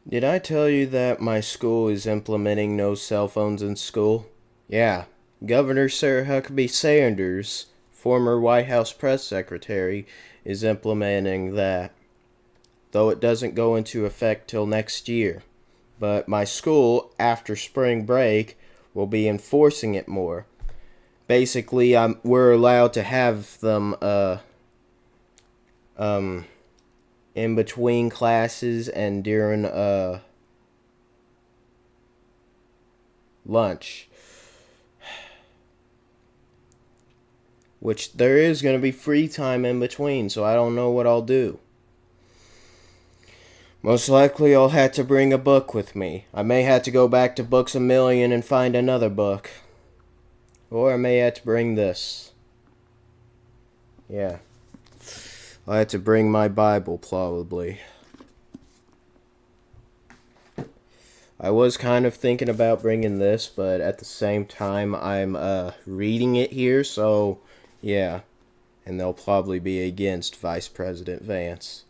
Did I tell you that my school is implementing no cell phones in school? Yeah, Governor Sir Huckabee Sanders, former White House press secretary, is implementing that, though it doesn't go into effect till next year. But my school, after spring break, will be enforcing it more. Basically, we're allowed to have them um in between classes and during lunch, which there is going to be free time in between, so I don't know what I'll do. Most likely I'll have to bring a book with me. I may have to go back to Books A Million and find another book. Or I may have to bring this. Yeah. I'll have to bring my Bible, probably. I was kind of thinking about bringing this, but at the same time, I'm reading it here, so yeah. And they'll probably be against Vice President Vance.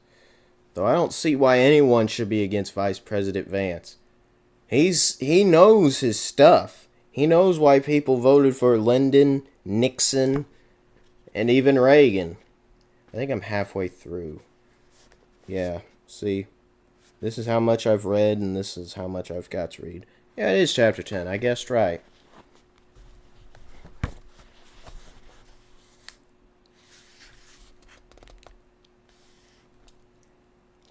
Though I don't see why anyone should be against Vice President Vance. He knows his stuff. He knows why people voted for Lyndon, Nixon, and even Reagan. I think I'm halfway through. Yeah, see? This is how much I've read, and this is how much I've got to read. Yeah, it is chapter 10. I guessed right.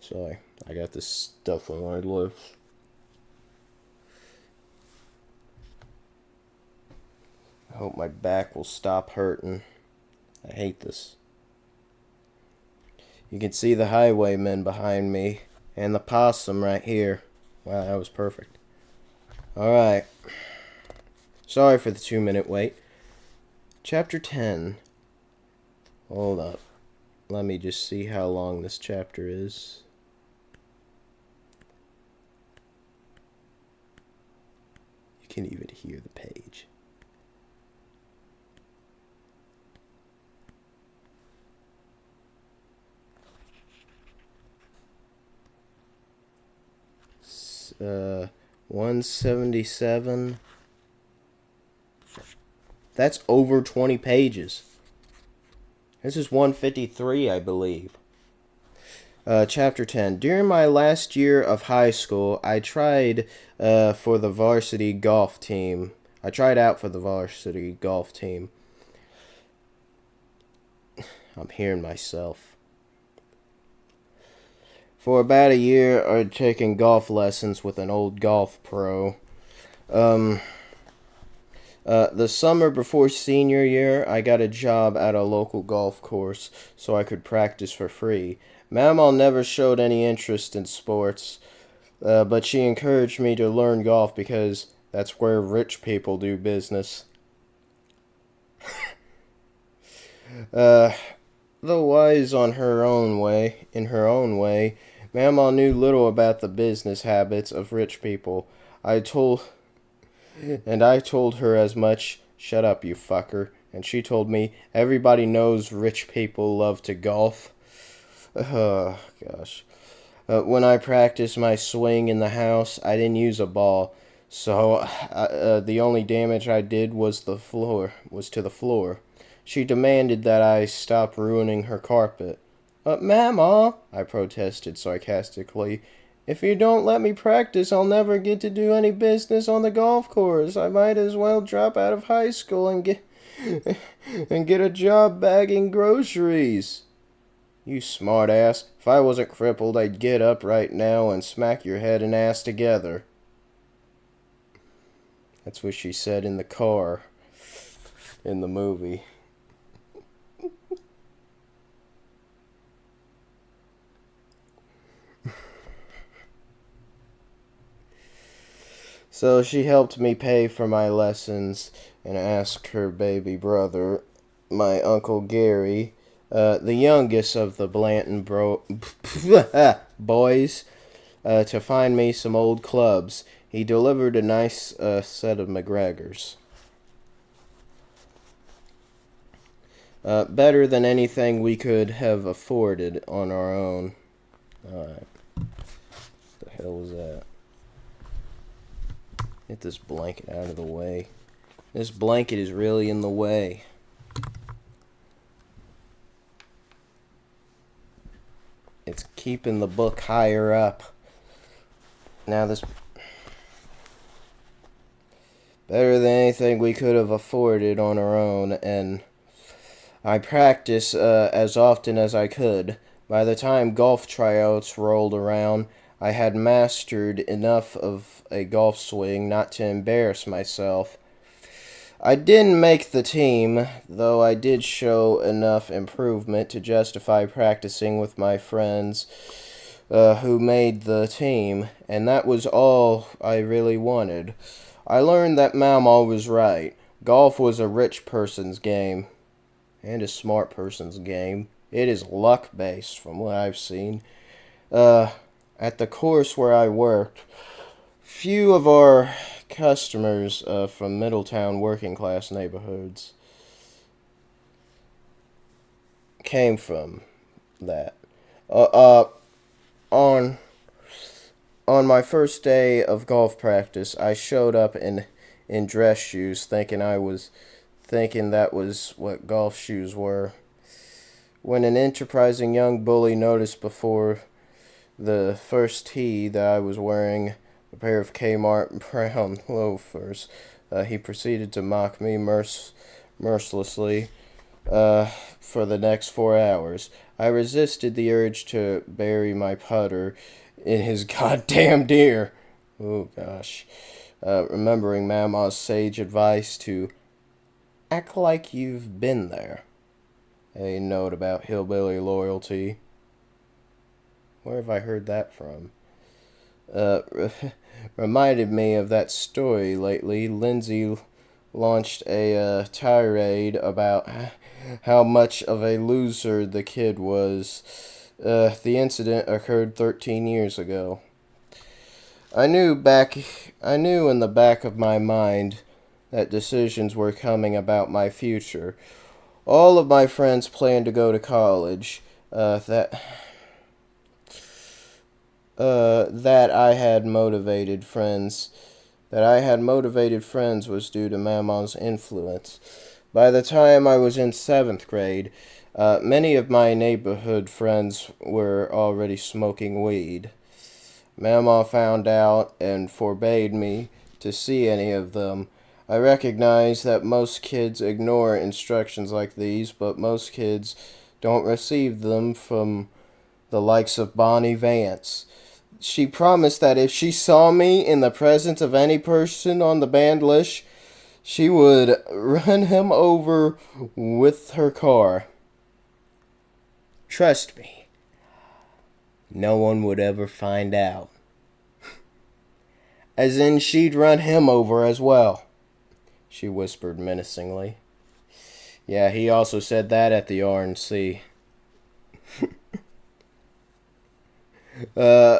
Sorry, I got this stuff on my lips. I hope my back will stop hurting. I hate this. You can see the highwaymen behind me, and the possum right here. Wow, that was perfect. Alright. Sorry for the 2-minute wait. Chapter 10. Hold up. Let me just see how long this chapter is. You can even hear the page. Uh, 177. That's over 20 pages. This is 153, I believe. Chapter 10. During my last year of high school, I tried for the varsity golf team. I tried out for the varsity golf team. I'm hearing myself. For about a year, I'd taken golf lessons with an old golf pro. The summer before senior year, I got a job at a local golf course so I could practice for free. Mamaw never showed any interest in sports, but she encouraged me to learn golf because that's where rich people do business. Though wise in her own way, Mamaw knew little about the business habits of rich people. I told her as much. Shut up, you fucker. And she told me, everybody knows rich people love to golf. Oh, gosh. When I practiced my swing in the house, I didn't use a ball. So, the only damage I did was to the floor. She demanded that I stop ruining her carpet. But, Mama, I protested sarcastically, if you don't let me practice, I'll never get to do any business on the golf course. I might as well drop out of high school and get a job bagging groceries. You smart ass. If I wasn't crippled, I'd get up right now and smack your head and ass together. That's what she said in the car in the movie. So she helped me pay for my lessons and asked her baby brother, my Uncle Gary, the youngest of the Blanton boys, to find me some old clubs. He delivered a nice set of McGregor's. Better than anything we could have afforded on our own. Alright. What the hell was that? Get this blanket out of the way. This blanket is really in the way. It's keeping the book higher up. Now this... better than anything we could have afforded on our own, and I practiced as often as I could. By the time golf tryouts rolled around, I had mastered enough of a golf swing not to embarrass myself. I didn't make the team, though I did show enough improvement to justify practicing with my friends who made the team, and that was all I really wanted. I learned that Mama was right. Golf was a rich person's game, and a smart person's game. It is luck-based, from what I've seen. At the course where I worked, few of our customers from Middletown working-class neighborhoods came from that. On my first day of golf practice, I showed up in dress shoes, thinking that was what golf shoes were. When an enterprising young bully noticed before the first tee that I was wearing a pair of Kmart brown loafers, he proceeded to mock me mercilessly for the next 4 hours. I resisted the urge to bury my putter in his goddamn deer. Oh, gosh. Remembering Mama's sage advice to act like you've been there. A note about hillbilly loyalty. Where have I heard that from? Reminded me of that story lately. Lindsay launched a tirade about how much of a loser the kid was. The incident occurred 13 years ago. I knew in the back of my mind that decisions were coming about my future. All of my friends planned to go to college. That I had motivated friends. That I had motivated friends was due to Mama's influence. By the time I was in 7th grade, many of my neighborhood friends were already smoking weed. Mama found out and forbade me to see any of them. I recognize that most kids ignore instructions like these, but most kids don't receive them from the likes of Vance. She promised that if she saw me in the presence of any person on the banned list, she would run him over with her car. Trust me, no one would ever find out. As in, she'd run him over as well, she whispered menacingly. Yeah, he also said that at the RNC.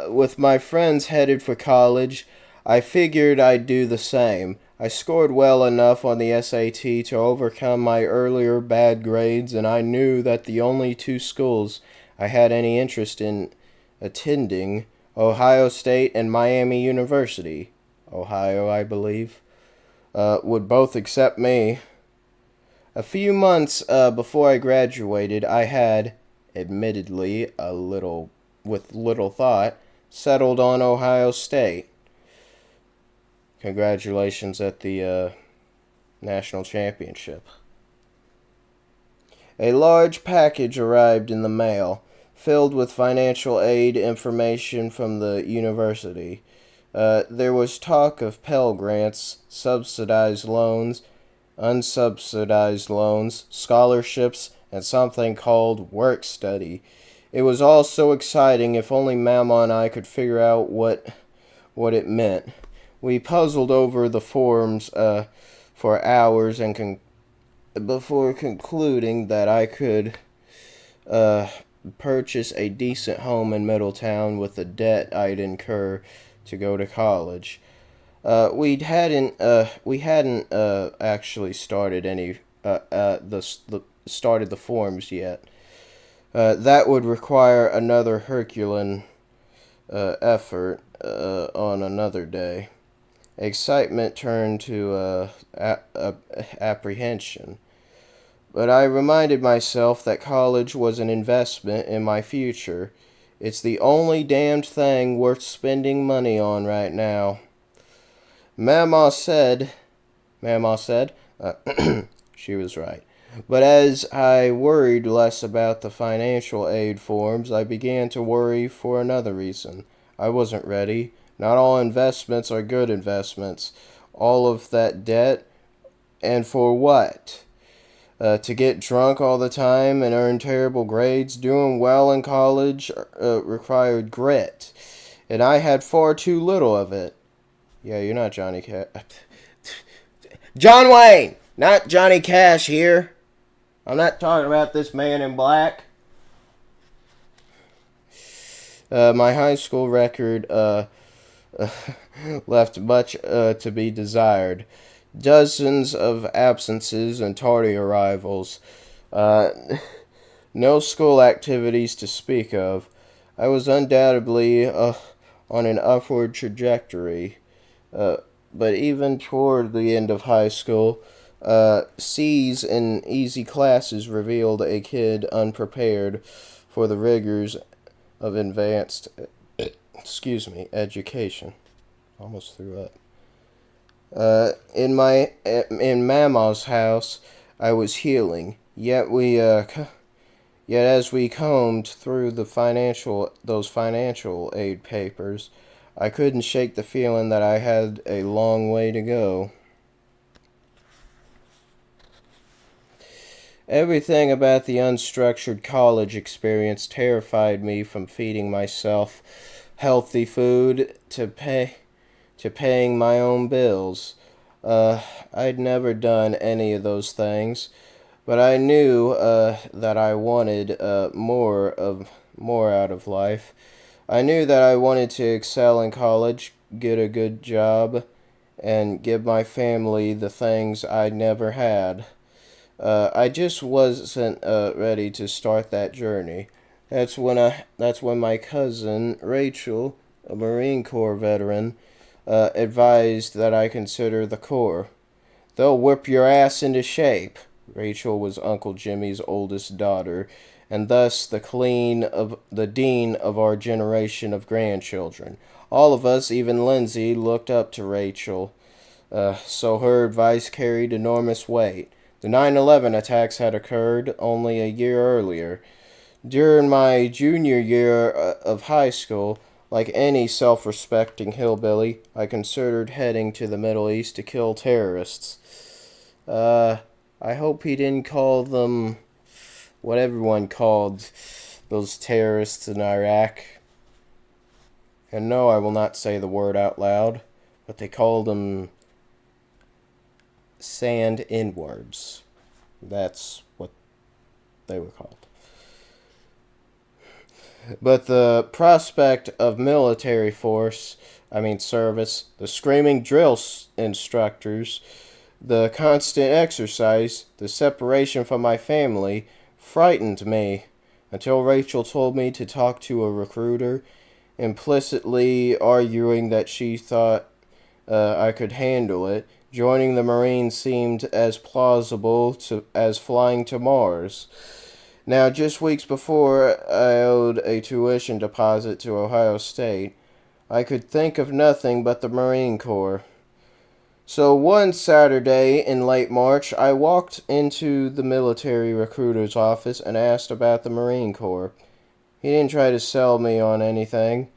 With my friends headed for college, I figured I'd do the same. I scored well enough on the SAT to overcome my earlier bad grades, and I knew that the only 2 schools I had any interest in attending, Ohio State and Miami University, Ohio, I believe, would both accept me. A few months before I graduated, I had, admittedly with little thought, settled on Ohio State. Congratulations at the national championship. A large package arrived in the mail, filled with financial aid information from the university. There was talk of Pell Grants, subsidized loans, unsubsidized loans, scholarships, and something called work study. It was all so exciting. If only Mama and I could figure out what it meant. We puzzled over the forms for hours and before concluding that I could purchase a decent home in Middletown with the debt I'd incur to go to college. We hadn't actually started started the forms yet. That would require another Herculean effort on another day. Excitement turned to apprehension. But I reminded myself that college was an investment in my future. It's the only damned thing worth spending money on right now. Mama said, Mama said, she was right. But as I worried less about the financial aid forms, I began to worry for another reason. I wasn't ready. Not all investments are good investments. All of that debt, and for what? To get drunk all the time and earn terrible grades. Doing well in college required grit, and I had far too little of it. Yeah, you're not Johnny Cash. John Wayne! Not Johnny Cash here. I'm not talking about this man in black. My high school record left much to be desired. Dozens of absences and tardy arrivals. No school activities to speak of. I was undoubtedly on an upward trajectory. But even toward the end of high school, C's in easy classes revealed a kid unprepared for the rigors of advanced, education. Almost threw up. In Mama's house, I was healing. Yet as we combed through those financial aid papers, I couldn't shake the feeling that I had a long way to go. Everything about the unstructured college experience terrified me, from feeding myself healthy food to paying my own bills. I'd never done any of those things, but I knew that I wanted more out of life. I knew that I wanted to excel in college, get a good job, and give my family the things I'd never had. I just wasn't ready to start that journey. That's when my cousin Rachel, a Marine Corps veteran, advised that I consider the Corps. They'll whip your ass into shape. Rachel was Uncle Jimmy's oldest daughter, and thus the dean of our generation of grandchildren. All of us, even Lindsay, looked up to Rachel, so her advice carried enormous weight. The 9/11 attacks had occurred only a year earlier. During my junior year of high school, like any self-respecting hillbilly, I considered heading to the Middle East to kill terrorists. I hope he didn't call them what everyone called those terrorists in Iraq. And no, I will not say the word out loud, but they called them sand inwards. That's what they were called. But the prospect of service, the screaming drill instructors, the constant exercise, the separation from my family, frightened me, until Rachel told me to talk to a recruiter, implicitly arguing that she thought I could handle it. Joining the Marines seemed as plausible as flying to Mars. Now, just weeks before I owed a tuition deposit to Ohio State, I could think of nothing but the Marine Corps. So one Saturday in late March, I walked into the military recruiter's office and asked about the Marine Corps. He didn't try to sell me on anything,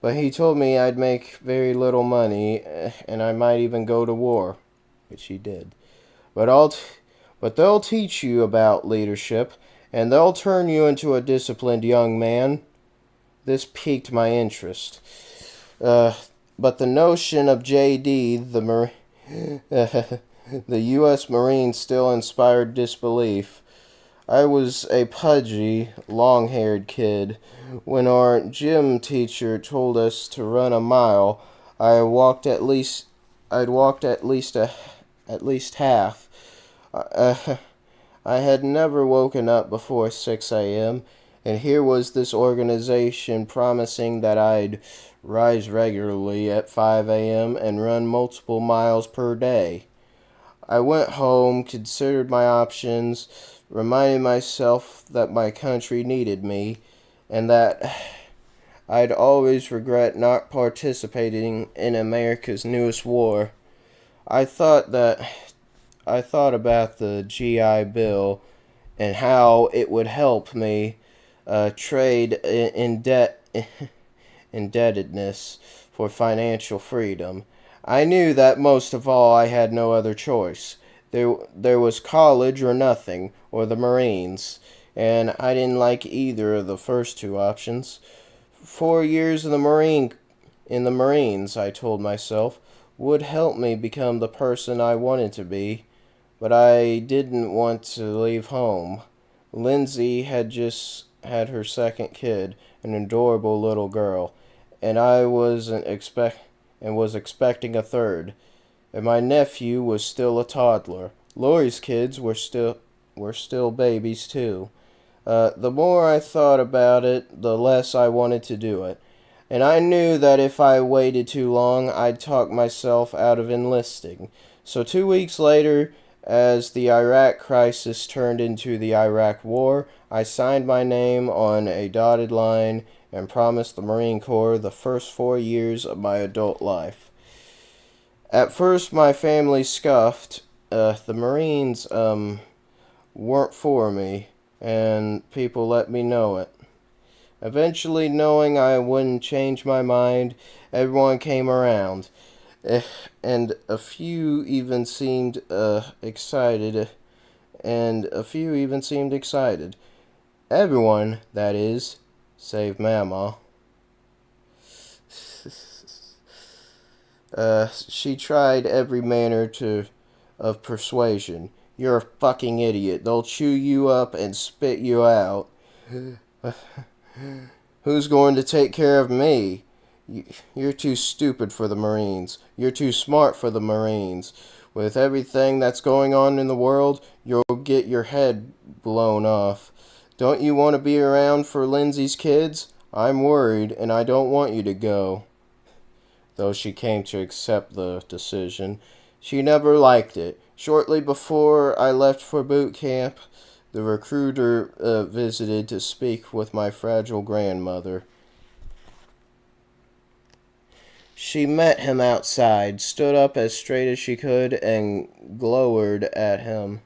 but he told me I'd make very little money and I might even go to war, which he did. But they'll teach you about leadership, and they'll turn you into a disciplined young man. This piqued my interest. But the notion of J.D., the U.S. Marine, still inspired disbelief. I was a pudgy, long-haired kid. When our gym teacher told us to run a mile, I'd walked at least half. I had never woken up before 6 a.m., And here was this organization promising that I'd rise regularly at 5 a.m. and run multiple miles per day. I went home, considered my options, reminded myself that my country needed me, and that I'd always regret not participating in America's newest war. I thought that I thought about the GI Bill and how it would help me trade in debt indebtedness for financial freedom. I knew that most of all I had no other choice. There was college or nothing, or the Marines, and I didn't like either of the first two options. 4 years in the Marines, I told myself, would help me become the person I wanted to be, but I didn't want to leave home. Lindsay had just had her second kid, an adorable little girl, and I was expecting a third, and my nephew was still a toddler. Lori's kids were still babies too. The more I thought about it, the less I wanted to do it. And I knew that if I waited too long, I'd talk myself out of enlisting. So 2 weeks later, as the Iraq crisis turned into the Iraq War, I signed my name on a dotted line and promised the Marine Corps the first 4 years of my adult life. At first, my family scoffed. The Marines, weren't for me, and people let me know it. Eventually, knowing I wouldn't change my mind, everyone came around, and a few even seemed excited. Everyone, that is, save Mama. She tried every manner of persuasion. You're a fucking idiot. They'll chew you up and spit you out. Who's going to take care of me? You're too stupid for the Marines. You're too smart for the Marines. With everything that's going on in the world, you'll get your head blown off. Don't you want to be around for Lindsay's kids? I'm worried, and I don't want you to go. Though she came to accept the decision, she never liked it. Shortly before I left for boot camp, the recruiter visited to speak with my fragile grandmother. She met him outside, stood up as straight as she could, and glowered at him.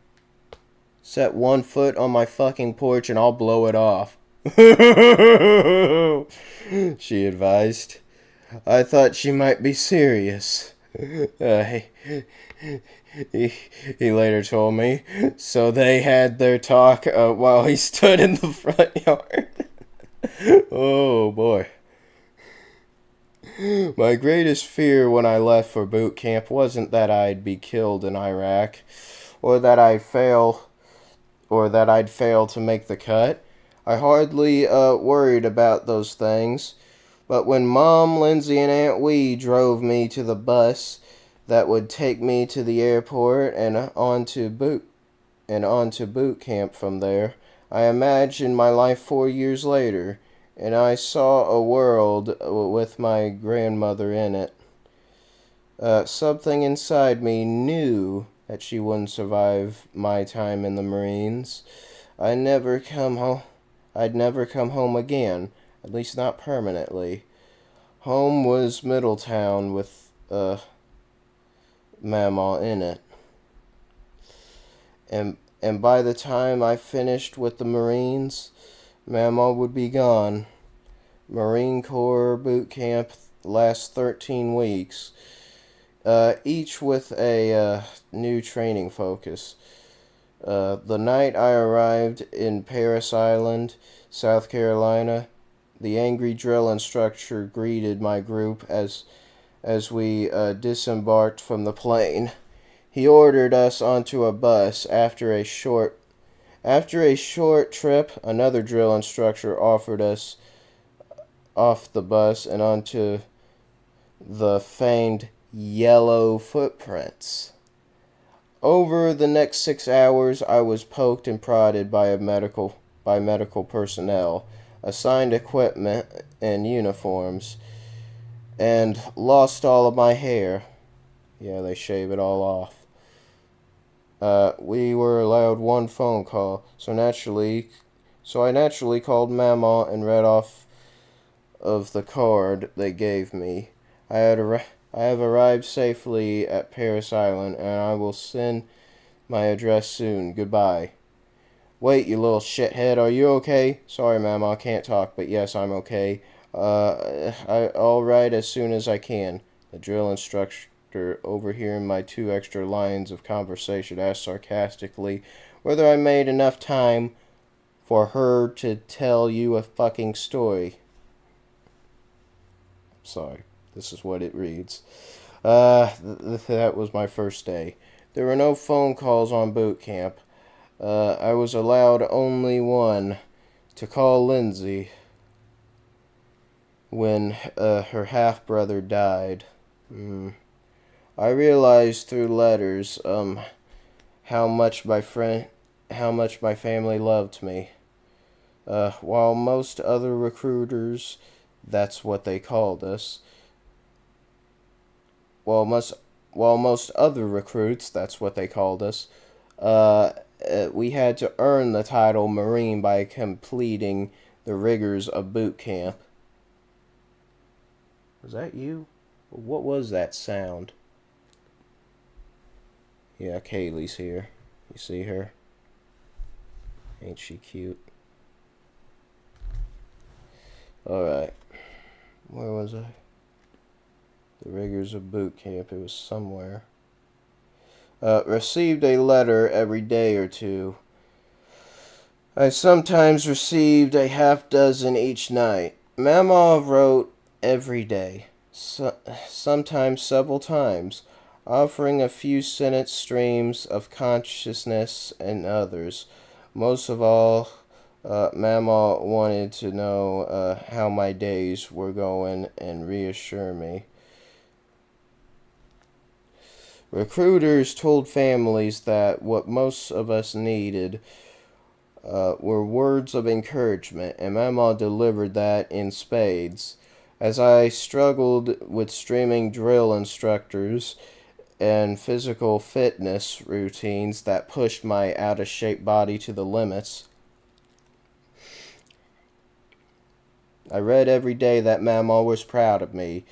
Set one foot on my fucking porch and I'll blow it off. She advised. I thought she might be serious. He later told me. So they had their talk while he stood in the front yard. Oh boy. My greatest fear when I left for boot camp wasn't that I'd be killed in Iraq, or that I'd fail to make the cut. I hardly worried about those things. But when Mom, Lindsay, and Aunt Wee drove me to the bus that would take me to the airport and on to boot camp from there, I imagined my life 4 years later, and I saw a world with my grandmother in it. Something inside me knew that she wouldn't survive my time in the Marines. I'd never come home again, at least not permanently. Home was Middletown with Mama in it. And by the time I finished with the Marines, Mama would be gone. Marine Corps boot camp lasts 13 weeks, each with a new training focus. The night I arrived in Paris Island, South Carolina, the angry drill instructor greeted my group as we disembarked from the plane. He ordered us onto a bus. After a short trip, another drill instructor offered us off the bus and onto the famed yellow footprints. Over the next 6 hours, I was poked and prodded by a medical by medical personnel, assigned equipment and uniforms, and lost all of my hair. Yeah, they shave it all off. We were allowed one phone call, so I naturally called Mama and read off of the card they gave me. I have arrived safely at Paris Island, and I will send my address soon. Goodbye. Wait, you little shithead, are you okay? Sorry, Mama, I can't talk, but yes, I'm okay. I'll write as soon as I can. The drill instructor, overhearing my 2 extra lines of conversation, asked sarcastically whether I made enough time for her to tell you a fucking story. Sorry, this is what it reads. That was my first day. There were no phone calls on boot camp. I was allowed only one, to call Lindsay when her half-brother died. I realized through letters how much my family loved me. While most other recruiters, that's what they called us. While most other recruits, that's what they called us. We had to earn the title Marine by completing the rigors of boot camp. Was that you? What was that sound? Yeah, Kaylee's here. You see her? Ain't she cute? Alright. Where was I? The rigors of boot camp. It was somewhere. Received a letter every day or two. I sometimes received a half-dozen each night. Mama wrote every day, sometimes several times, offering a few sentence streams of consciousness and others. Most of all, Mama wanted to know how my days were going and reassure me. Recruiters told families that what most of us needed were words of encouragement, and Mama delivered that in spades. As I struggled with streaming drill instructors and physical fitness routines that pushed my out-of-shape body to the limits, I read every day that Mama was proud of me,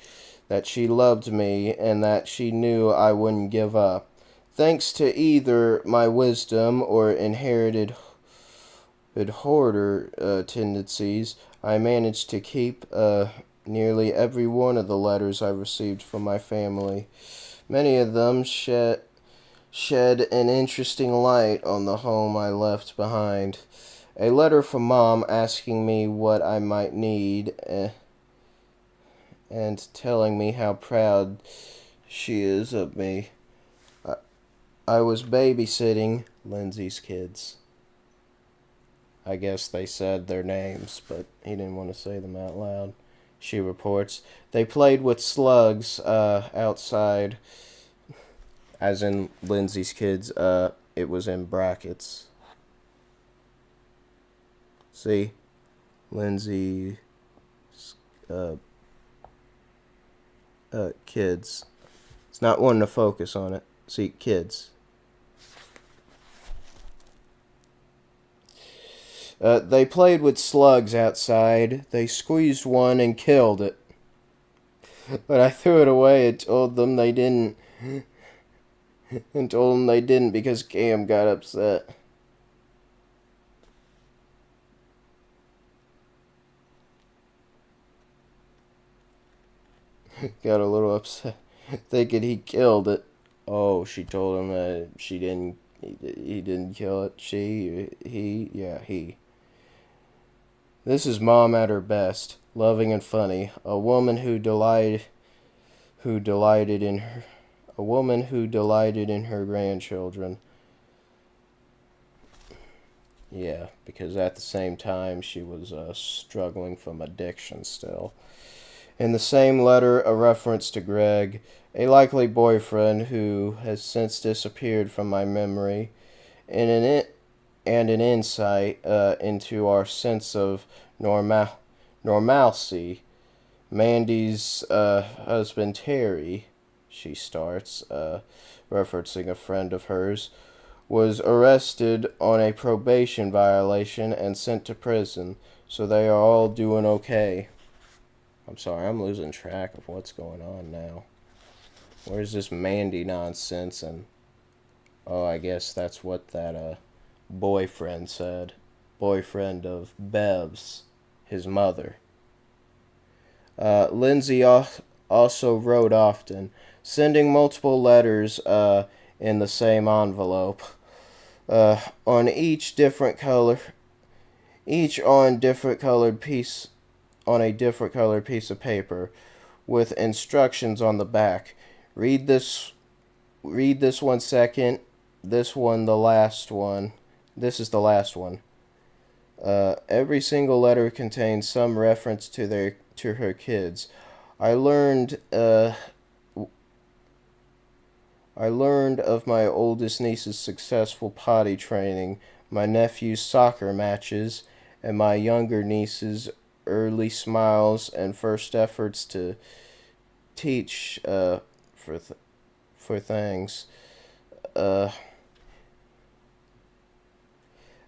that she loved me, and that she knew I wouldn't give up. Thanks to either my wisdom or inherited hoarder tendencies, I managed to keep nearly every one of the letters I received from my family. Many of them shed an interesting light on the home I left behind. A letter from Mom asking me what I might need and telling me how proud she is of me. I was babysitting Lindsay's kids. I guess they said their names, but he didn't want to say them out loud. She reports. They played with slugs outside. As in Lindsay's kids, it was in brackets. See? Lindsay's kids. It's not wanting to focus on it. See, kids. They played with slugs outside. They squeezed one and killed it. But I threw it away and told them they didn't. Because Cam got upset. Got a little upset, thinking he killed it. Oh, she told him that she didn't. He didn't kill it. He. This is Mom at her best, loving and funny. A woman who delighted in her grandchildren. Yeah, because at the same time she was struggling from addiction still. In the same letter, a reference to Greg, a likely boyfriend who has since disappeared from my memory. In and an insight into our sense of normalcy. Mandy's husband Terry, she starts, referencing a friend of hers, was arrested on a probation violation and sent to prison, so they are all doing okay. I'm sorry, I'm losing track of what's going on now. Where's this Mandy nonsense? And oh, I guess that's what that boyfriend said. Boyfriend of Bev's, his mother. Lindsay also wrote often, sending multiple letters in the same envelope, on each on different colored piece on a different colored piece of paper, with instructions on the back. Read this. Read this one second. This one, the last one. This is the last one. Every single letter contains some reference to her kids. I learned of my oldest niece's successful potty training, my nephew's soccer matches, and my younger niece's early smiles and first efforts to teach for things.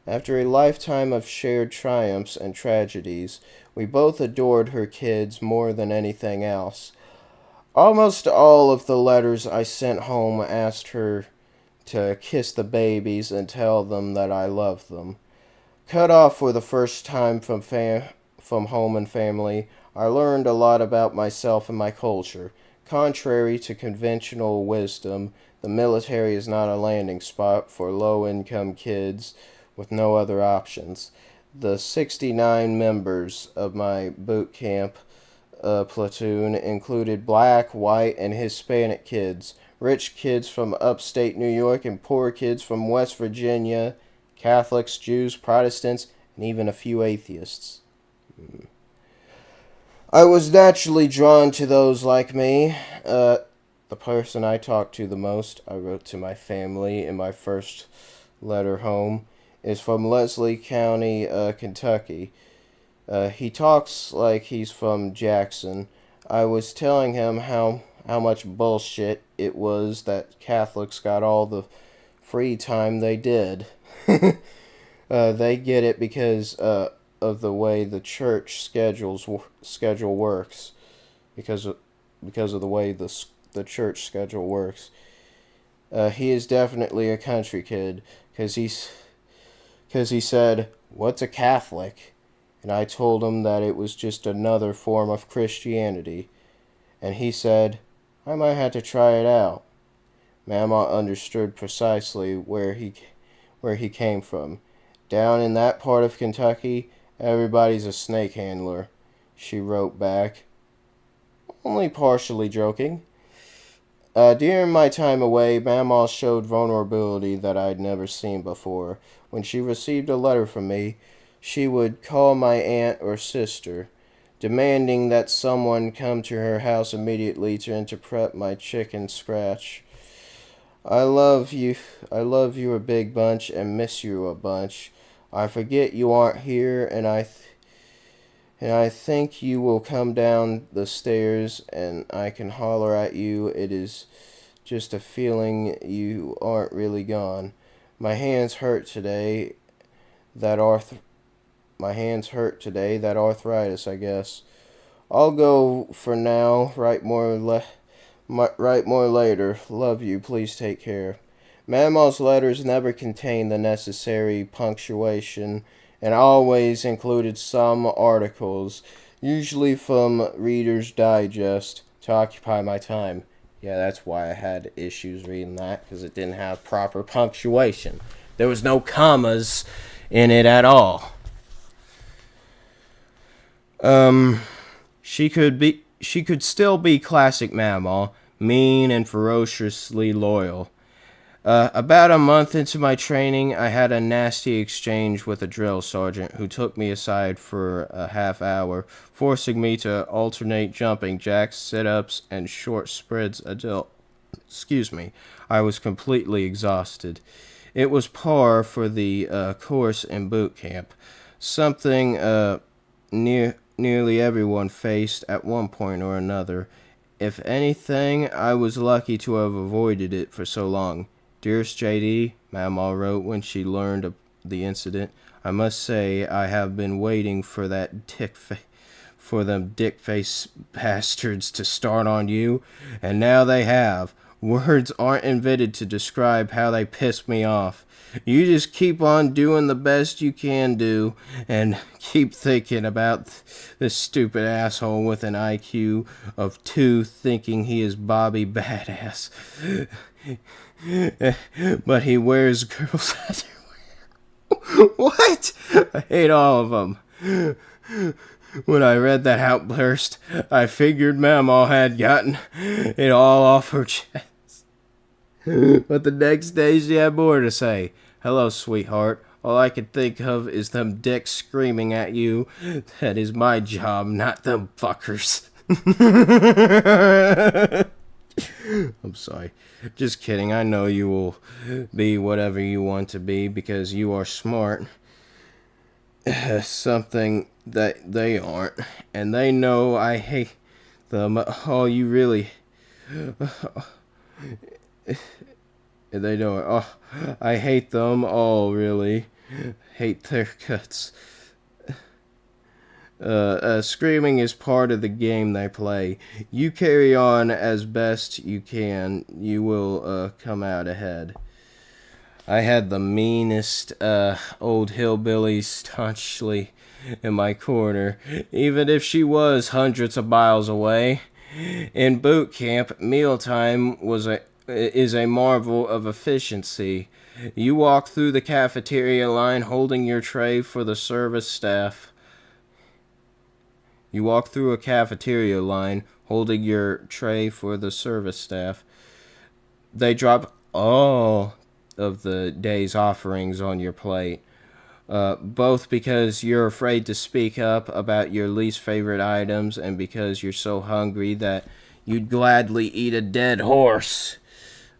After a lifetime of shared triumphs and tragedies, we both adored her kids more than anything else. Almost all of the letters I sent home asked her to kiss the babies and tell them that I loved them. Cut off for the first time from home and family, I learned a lot about myself and my culture. Contrary to conventional wisdom, the military is not a landing spot for low-income kids with no other options. The 69 members of my boot camp platoon included black, white, and Hispanic kids, rich kids from upstate New York, and poor kids from West Virginia, Catholics, Jews, Protestants, and even a few atheists. I was naturally drawn to those like me. The person I talked to the most, I wrote to my family in my first letter home, is from Leslie County, Kentucky. He talks like he's from Jackson. I was telling him how much bullshit it was that Catholics got all the free time they did. They get it because of the way the church schedule works. Because of the way the church schedule works. He is definitely a country kid, because he said, "What's a Catholic?" And I told him that it was just another form of Christianity. And he said, "I might have to try it out." Mama understood precisely where he came from. Down in that part of Kentucky, everybody's a snake handler. She wrote back, only partially joking. During my time away, Mama showed vulnerability that I'd never seen before. When she received a letter from me, she would call my aunt or sister, demanding that someone come to her house immediately to interpret my chicken scratch. I love you a big bunch and miss you a bunch. I forget you aren't here, and I think you will come down the stairs and I can holler at you. It is just a feeling you aren't really gone. My hands hurt today. That arthritis, I guess. I'll go for now. Write more later. Love you. Please take care. Mama's letters never contained the necessary punctuation and always included some articles, usually from Reader's Digest, to occupy my time. Yeah, that's why I had issues reading that, because it didn't have proper punctuation. There was no commas in it at all. She could still be classic Mama, mean and ferociously loyal. About a month into my training, I had a nasty exchange with a drill sergeant who took me aside for a half hour, forcing me to alternate jumping jacks, sit-ups, and short spreads until, I was completely exhausted. It was par for the course in boot camp, something nearly everyone faced at one point or another. If anything, I was lucky to have avoided it for so long. Dearest JD, Mama wrote when she learned of the incident, I must say I have been waiting for for them dick-faced bastards to start on you, and now they have. Words aren't invented to describe how they piss me off. You just keep on doing the best you can do, and keep thinking about this stupid asshole with an IQ of 2 thinking he is Bobby Badass. But he wears girls' underwear. What? I hate all of them. When I read that outburst, I figured Mama had gotten it all off her chest. But the next day she had more to say. Hello, sweetheart. All I can think of is them dicks screaming at you. That is my job, not them fuckers. I'm sorry. Just kidding. I know you will be whatever you want to be because you are smart. Something that they aren't. And they know I hate them. Oh, you really... They know it. Oh, I hate them all, really. Hate their guts. Screaming is part of the game they play. You carry on as best you can. You will come out ahead. I had the meanest old hillbilly staunchly in my corner, even if she was hundreds of miles away. In boot camp, mealtime is a marvel of efficiency. You walk through the cafeteria line holding your tray for the service staff. You walk through a cafeteria line holding your tray for the service staff. They drop all of the day's offerings on your plate, both because you're afraid to speak up about your least favorite items and because you're so hungry that you'd gladly eat a dead horse.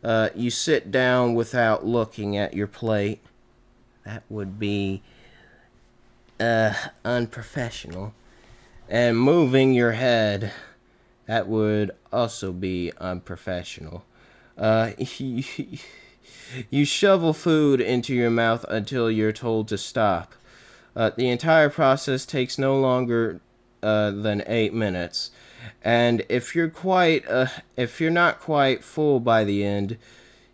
You sit down without looking at your plate. That would be unprofessional. And moving your head, that would also be unprofessional. You shovel food into your mouth until you're told to stop. The entire process takes no longer than 8 minutes. And if you're not quite full by the end,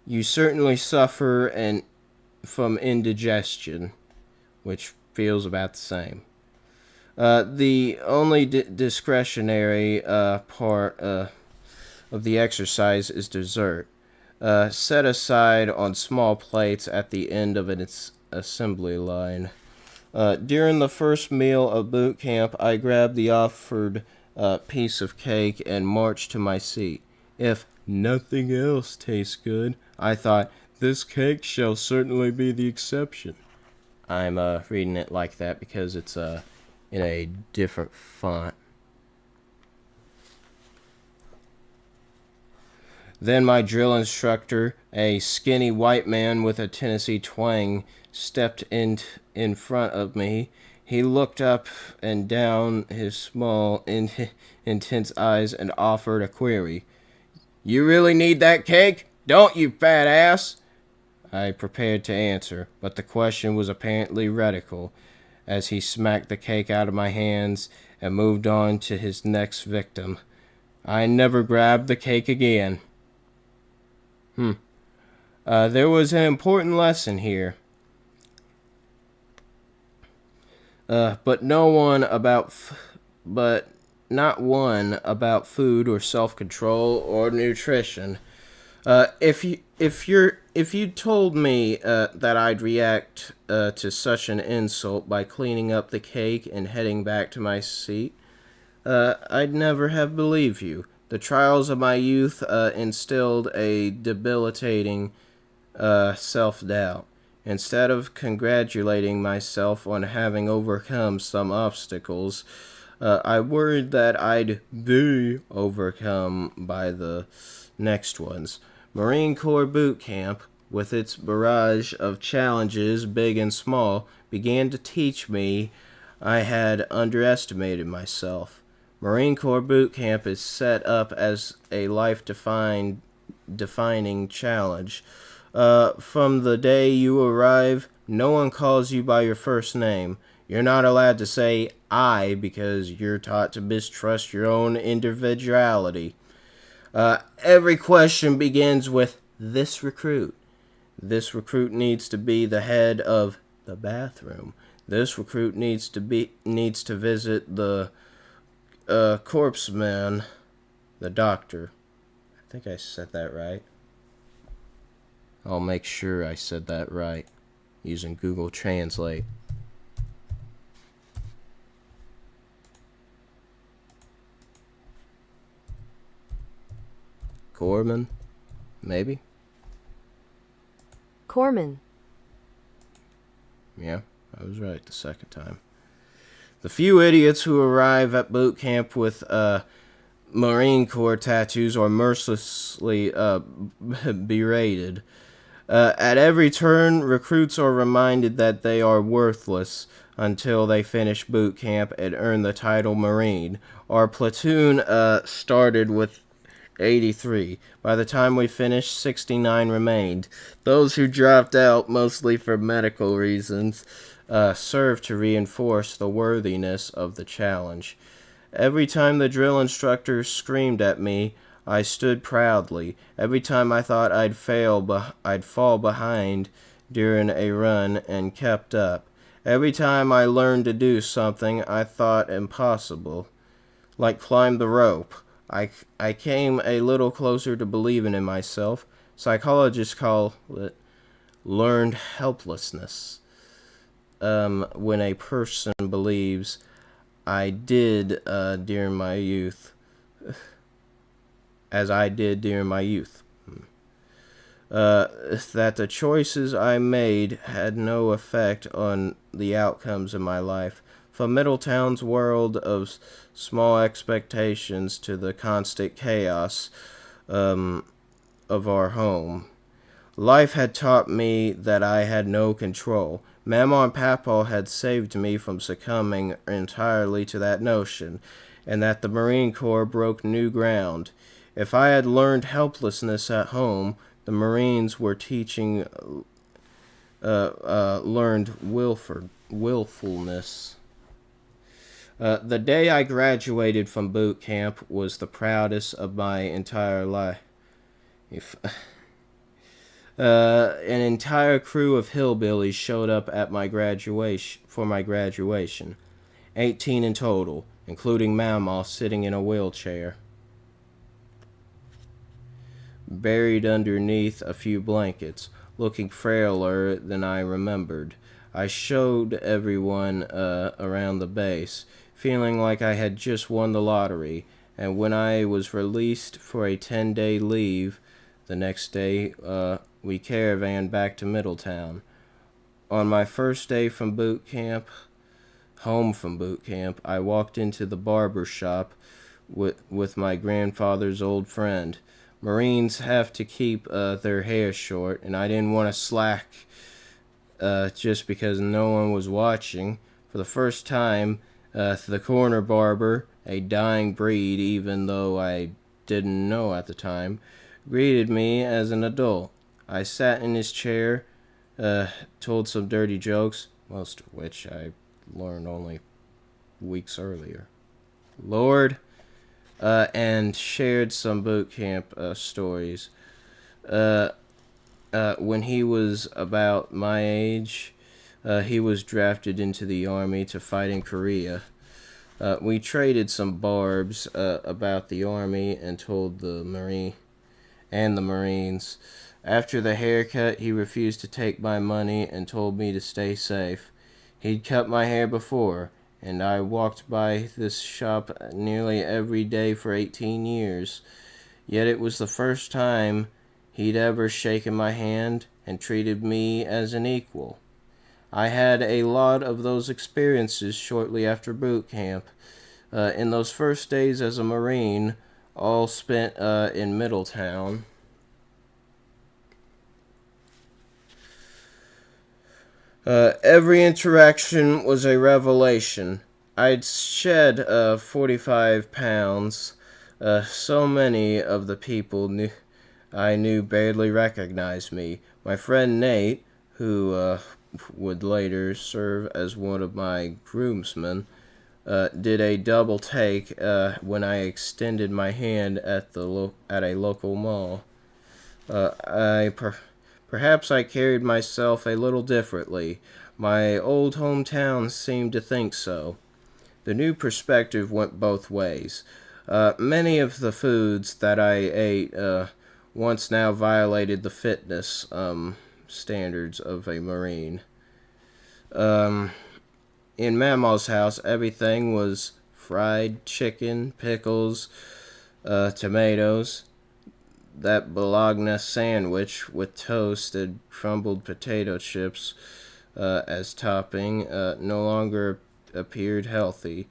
you certainly suffer from indigestion, which feels about the same. The only discretionary part of the exercise is dessert, set aside on small plates at the end of its assembly line. During the first meal of boot camp, I grabbed the offered piece of cake and marched to my seat. If nothing else tastes good, I thought, this cake shall certainly be the exception. I'm reading it like that because it's in a different font. Then my drill instructor, a skinny white man with a Tennessee twang, stepped in front of me. He looked up and down his small, intense eyes and offered a query. You really need that cake? Don't you, fat ass? I prepared to answer, but the question was apparently rhetorical, as he smacked the cake out of my hands and moved on to his next victim. I never grabbed the cake again. There was an important lesson here. But not one about food or self-control or nutrition. If you told me that I'd react to such an insult by cleaning up the cake and heading back to my seat, I'd never have believed you. The trials of my youth instilled a debilitating self-doubt. Instead of congratulating myself on having overcome some obstacles, I worried that I'd be overcome by the next ones. Marine Corps boot camp with its barrage of challenges, big and small, began to teach me I had underestimated myself. Marine Corps boot camp is set up as a life-defining challenge. From the day you arrive, no one calls you by your first name. You're not allowed to say I because you're taught to mistrust your own individuality. Every question begins with this recruit. This recruit needs to be the head of the bathroom. This recruit needs to visit the corpse man, the doctor. I think I said that right. I'll make sure I said that right using Google Translate. Corpsman, maybe? Corpsman. Yeah, I was right the second time. The few idiots who arrive at boot camp with Marine Corps tattoos are mercilessly berated. At every turn, recruits are reminded that they are worthless until they finish boot camp and earn the title Marine. Our platoon started with 83. By the time we finished, 69 remained. Those who dropped out, mostly for medical reasons, served to reinforce the worthiness of the challenge. Every time the drill instructor screamed at me, I stood proudly. Every time I thought I'd fall behind during a run and kept up. Every time I learned to do something I thought impossible, like climb the rope, I came a little closer to believing in myself. Psychologists call it learned helplessness. When a person believes I did during my youth, as I did during my youth, that the choices I made had no effect on the outcomes of my life. From Middletown's world of small expectations to the constant chaos of our home, life had taught me that I had no control. Mama and Papa had saved me from succumbing entirely to that notion, and that the Marine Corps broke new ground. If I had learned helplessness at home, the Marines were teaching learned willfulness. The day I graduated from boot camp was the proudest of my entire life. An entire crew of hillbillies showed up at my graduation. 18 in total, including Mama sitting in a wheelchair, buried underneath a few blankets, looking frailer than I remembered. I showed everyone around the base, feeling like I had just won the lottery, and when I was released for a 10-day leave the next day, we caravanned back to Middletown. On my first day from boot camp, home from boot camp, I walked into the barber shop with my grandfather's old friend. Marines have to keep their hair short, and I didn't want to slack just because no one was watching. For the first time, the corner barber, a dying breed even though I didn't know at the time, greeted me as an adult. I sat in his chair, told some dirty jokes, most of which I learned only weeks earlier. Lord, and shared some boot camp stories. When he was about my age, he was drafted into the army to fight in Korea. We traded some barbs about the army and told the Marines. After the haircut, he refused to take my money and told me to stay safe. He'd cut my hair before, and I walked by this shop nearly every day for 18 years. Yet it was the first time he'd ever shaken my hand and treated me as an equal. I had a lot of those experiences shortly after boot camp. In those first days as a Marine, all spent in Middletown, Every interaction was a revelation. I'd shed 45 pounds. So many of the people I knew barely recognized me. My friend Nate, who would later serve as one of my groomsmen, did a double take when I extended my hand at a local mall. Perhaps I carried myself a little differently. My old hometown seemed to think so. The new perspective went both ways. Many of the foods that I ate once now violated the fitness standards of a Marine. Um, in Mama's house, everything was fried chicken, pickles, tomatoes, that bologna sandwich with toasted crumbled potato chips as topping no longer appeared healthy.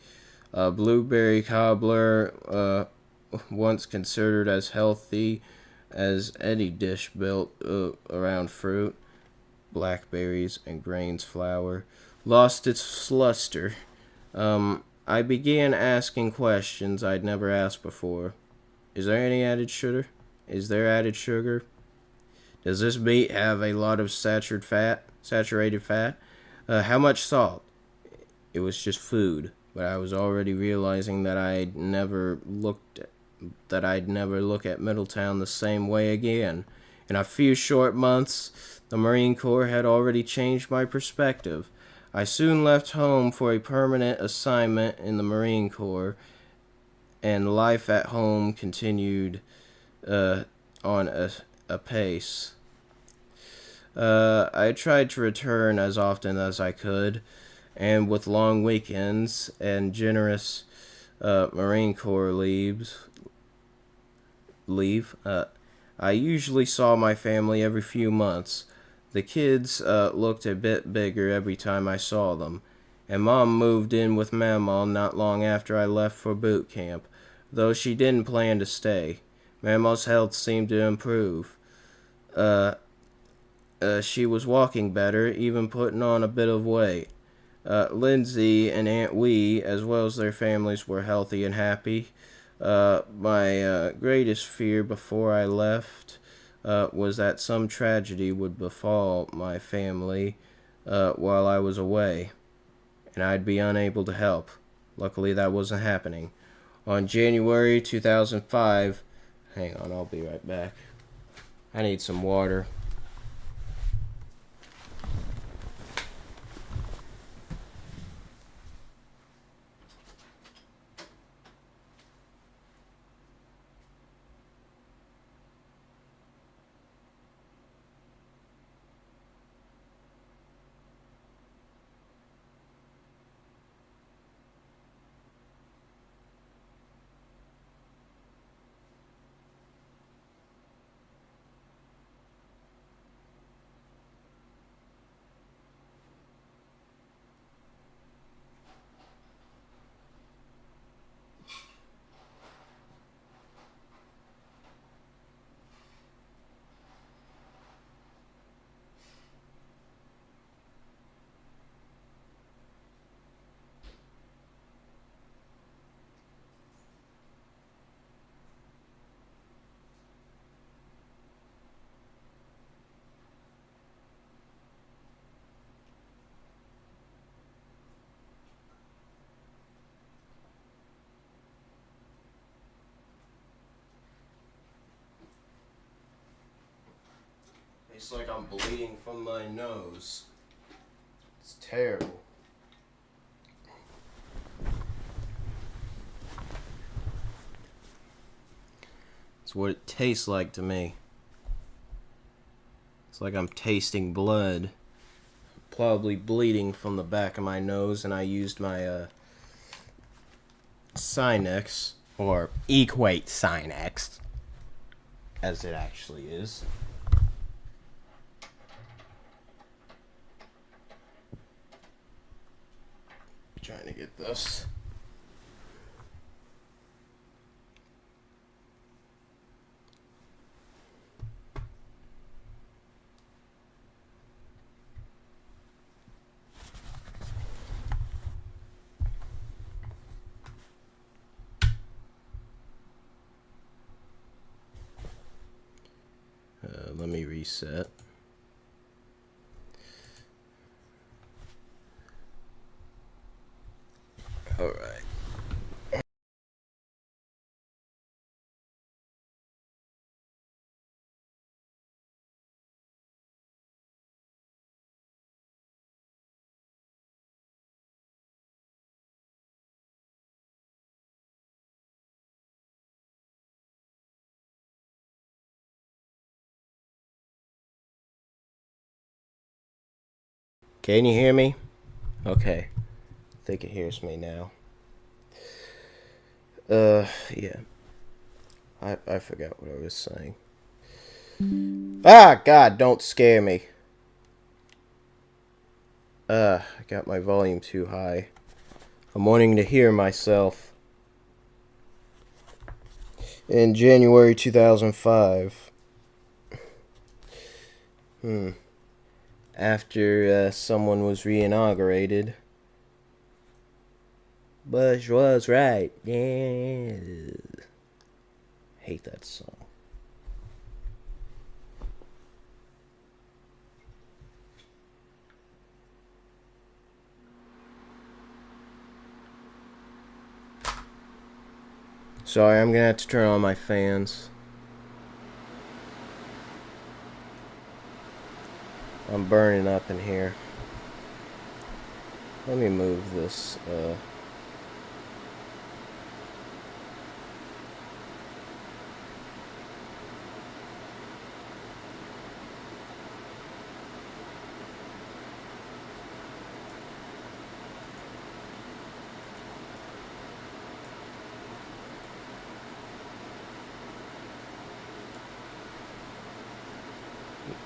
Blueberry cobbler, once considered as healthy as any dish built around fruit, blackberries, and grains flour, lost its luster. I began asking questions I'd never asked before. Is there any added sugar? Is there added sugar? Does this meat have a lot of saturated fat? How much salt? It was just food, but I was already realizing that I'd never look at Middletown the same way again. In a few short months, the Marine Corps had already changed my perspective. I soon left home for a permanent assignment in the Marine Corps, and life at home continued on a pace. I tried to return as often as I could, and with long weekends and generous Marine Corps leave, I usually saw my family every few months. The kids looked a bit bigger every time I saw them, and Mom moved in with Mamaw not long after I left for boot camp, though she didn't plan to stay. Mamaw's health seemed to improve. She was walking better, even putting on a bit of weight. Lindsay and Aunt Wee, as well as their families, were healthy and happy. My greatest fear before I left was that some tragedy would befall my family while I was away, and I'd be unable to help. Luckily, that wasn't happening. On January 2005, hang on, I'll be right back. I need some water. It's like I'm bleeding from my nose. It's terrible. It's what it tastes like to me. It's like I'm tasting blood. Probably bleeding from the back of my nose, and I used my Sinex, or Equate Sinex, as it actually is. Trying to get this. let me reset. Alright. Can you hear me? Okay. I think it hears me now. Yeah. I forgot what I was saying. Ah, God, don't scare me. I got my volume too high. I'm wanting to hear myself. In January 2005. After someone was re-inaugurated. Bush was right. Yeah. Hate that song. Sorry, I'm gonna have to turn on my fans. I'm burning up in here. Let me move this.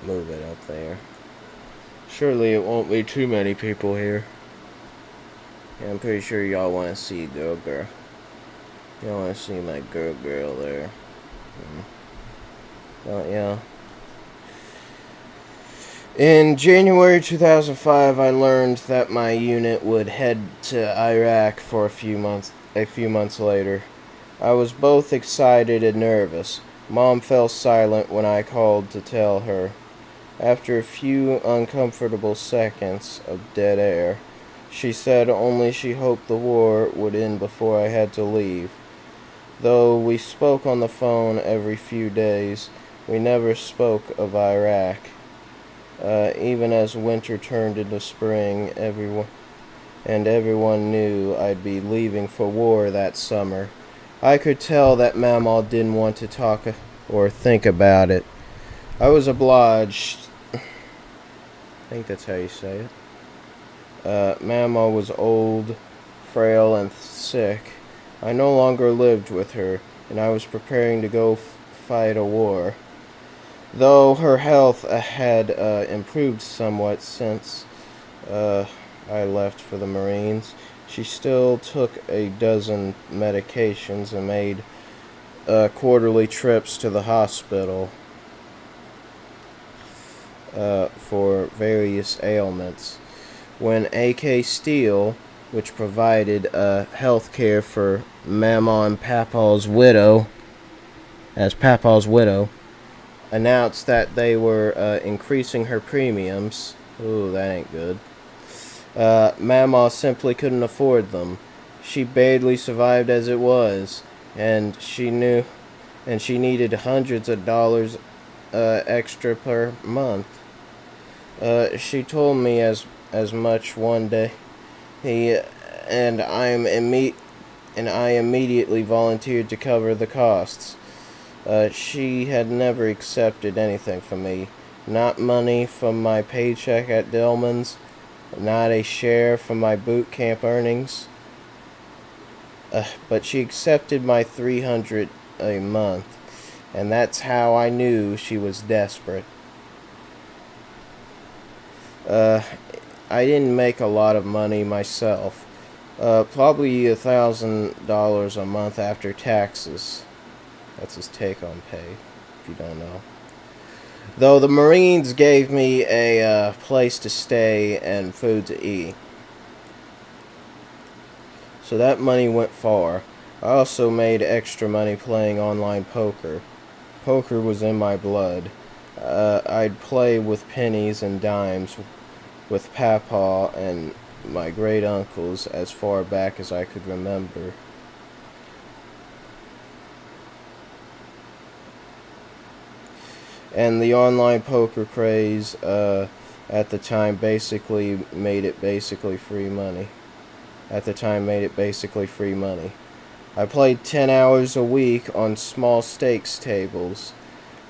Move it up there. Surely it won't be too many people here. Yeah, I'm pretty sure y'all want to see girl. Y'all want to see my girl there. Don't y'all? In January 2005, I learned that my unit would head to Iraq for a few months later. I was both excited and nervous. Mom fell silent when I called to tell her. After a few uncomfortable seconds of dead air, she said only she hoped the war would end before I had to leave. Though we spoke on the phone every few days, we never spoke of Iraq. Even as winter turned into spring, everyone knew I'd be leaving for war that summer. I could tell that Mamaw didn't want to talk or think about it. I was obliged. I think that's how you say it. Mamaw was old, frail, and sick. I no longer lived with her, and I was preparing to go fight a war. Though her health had improved somewhat since I left for the Marines, she still took a dozen medications and made quarterly trips to the hospital for various ailments. When AK Steel, which provided health care for Mamaw and Papaw's widow, announced that they were increasing her premiums. Ooh, that ain't good. Mamaw simply couldn't afford them. She barely survived as it was, and she needed hundreds of dollars extra per month. She told me as much one day. I immediately volunteered to cover the costs. She had never accepted anything from me. Not money from my paycheck at Dillman's. Not a share from my boot camp earnings. But she accepted my $300 a month. And that's how I knew she was desperate. I didn't make a lot of money myself. Probably $1,000 a month after taxes. That's his take-home pay, if you don't know. Though the Marines gave me a place to stay and food to eat. So that money went far. I also made extra money playing online poker. Poker was in my blood. I'd play with pennies and dimes with Papa and my great uncles as far back as I could remember. And the online poker craze at the time basically made it basically free money. At the time, made it basically free money. I played 10 hours a week on small stakes tables,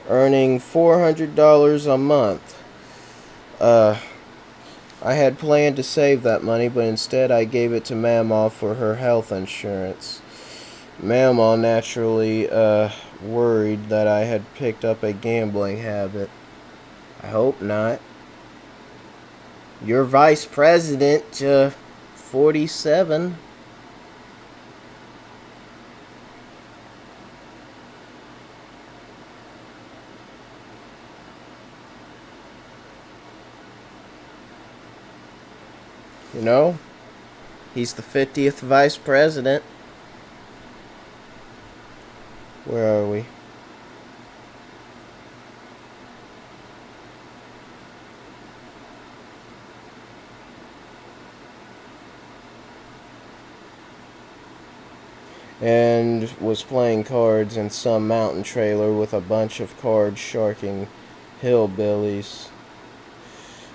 earning $400 a month. I had planned to save that money, but instead I gave it to Mamaw for her health insurance. Mamaw naturally worried that I had picked up a gambling habit. I hope not. Your vice president, 47. You know, he's the 50th vice president. Where are we? And was playing cards in some mountain trailer with a bunch of card sharking hillbillies.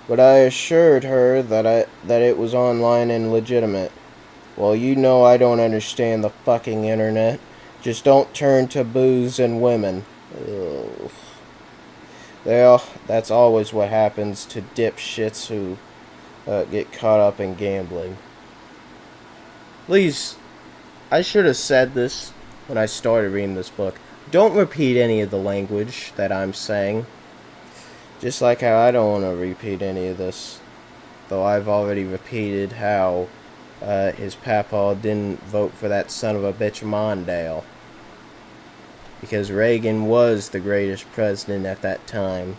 But I assured her that it was online and legitimate. Well, you know I don't understand the fucking internet. Just don't turn to booze and women. Ugh. Well, that's always what happens to dipshits who get caught up in gambling. Please, I should have said this when I started reading this book. Don't repeat any of the language that I'm saying. Just like how I don't want to repeat any of this. Though I've already repeated how his papa didn't vote for that son of a bitch Mondale. Because Reagan was the greatest president at that time.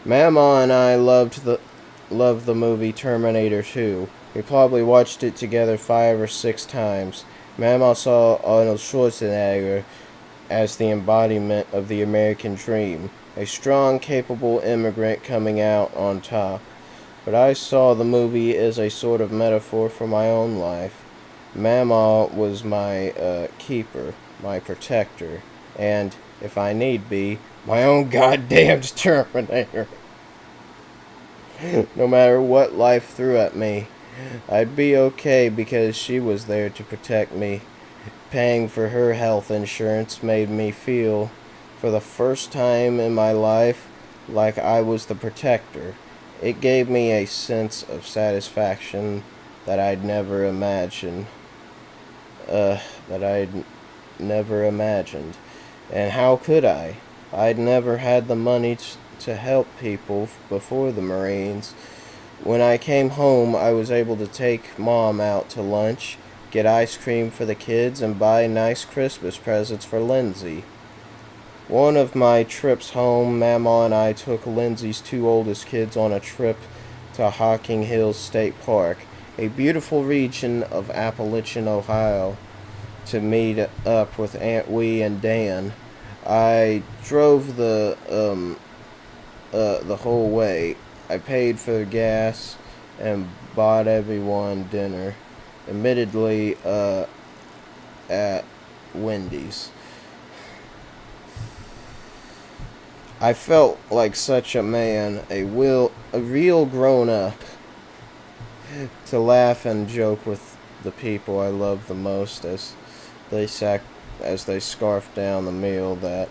Mama and I loved the movie Terminator 2. We probably watched it together 5 or 6 times. Mama saw Arnold Schwarzenegger as the embodiment of the American dream, a strong, capable immigrant coming out on top. But I saw the movie as a sort of metaphor for my own life. Mama was my keeper, my protector, and, if I need be, my own goddamn Terminator. No matter what life threw at me, I'd be okay because she was there to protect me. Paying for her health insurance made me feel, for the first time in my life, like I was the protector. It gave me a sense of satisfaction that I'd never imagined. That I'd never imagined. And how could I? I'd never had the money to help people before the Marines. When I came home, I was able to take Mom out to lunch, get ice cream for the kids, and buy nice Christmas presents for Lindsay. One of my trips home, Mama and I took Lindsay's 2 oldest kids on a trip to Hocking Hills State Park, a beautiful region of Appalachian, Ohio, to meet up with Aunt Wee and Dan. I drove the whole way. I paid for the gas and bought everyone dinner, admittedly at Wendy's. I felt like such a man, a real grown-up, to laugh and joke with the people I loved the most as they scarfed down the meal that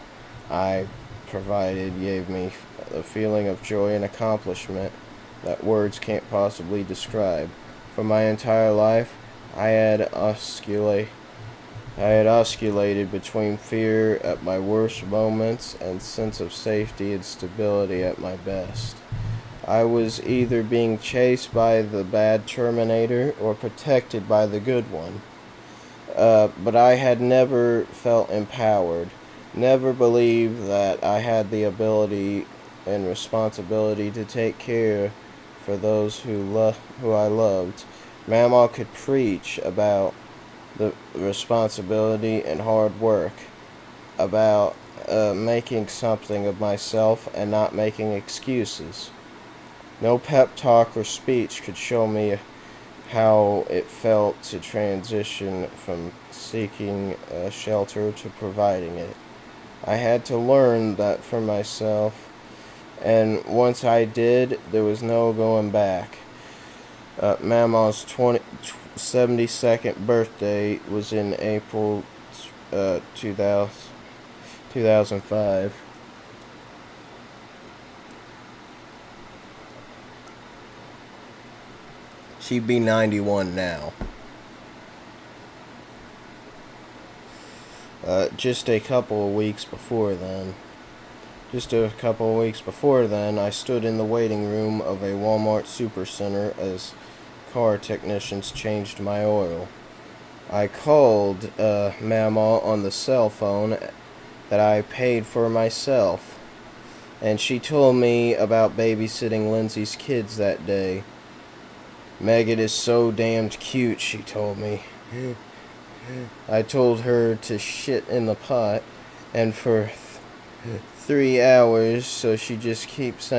I provided. Gave me a feeling of joy and accomplishment that words can't possibly describe. For my entire life, I had oscillated between fear at my worst moments and sense of safety and stability at my best. I was either being chased by the bad Terminator or protected by the good one. But I had never felt empowered, never believed that I had the ability and responsibility to take care for those who I loved. Mama could preach about the responsibility and hard work, about making something of myself and not making excuses. No pep talk or speech could show me how it felt to transition from seeking shelter to providing it. I had to learn that for myself, and once I did, there was no going back. Mama's 72nd birthday was in April 2005. She'd be 91 now. Just a couple of weeks before then, I stood in the waiting room of a Walmart supercenter as car technicians changed my oil. I called Mama on the cell phone that I paid for myself, and she told me about babysitting Lindsay's kids that day. Megan is so damned cute, she told me. I told her to shit in the pot, and for 3 hours, so she just kept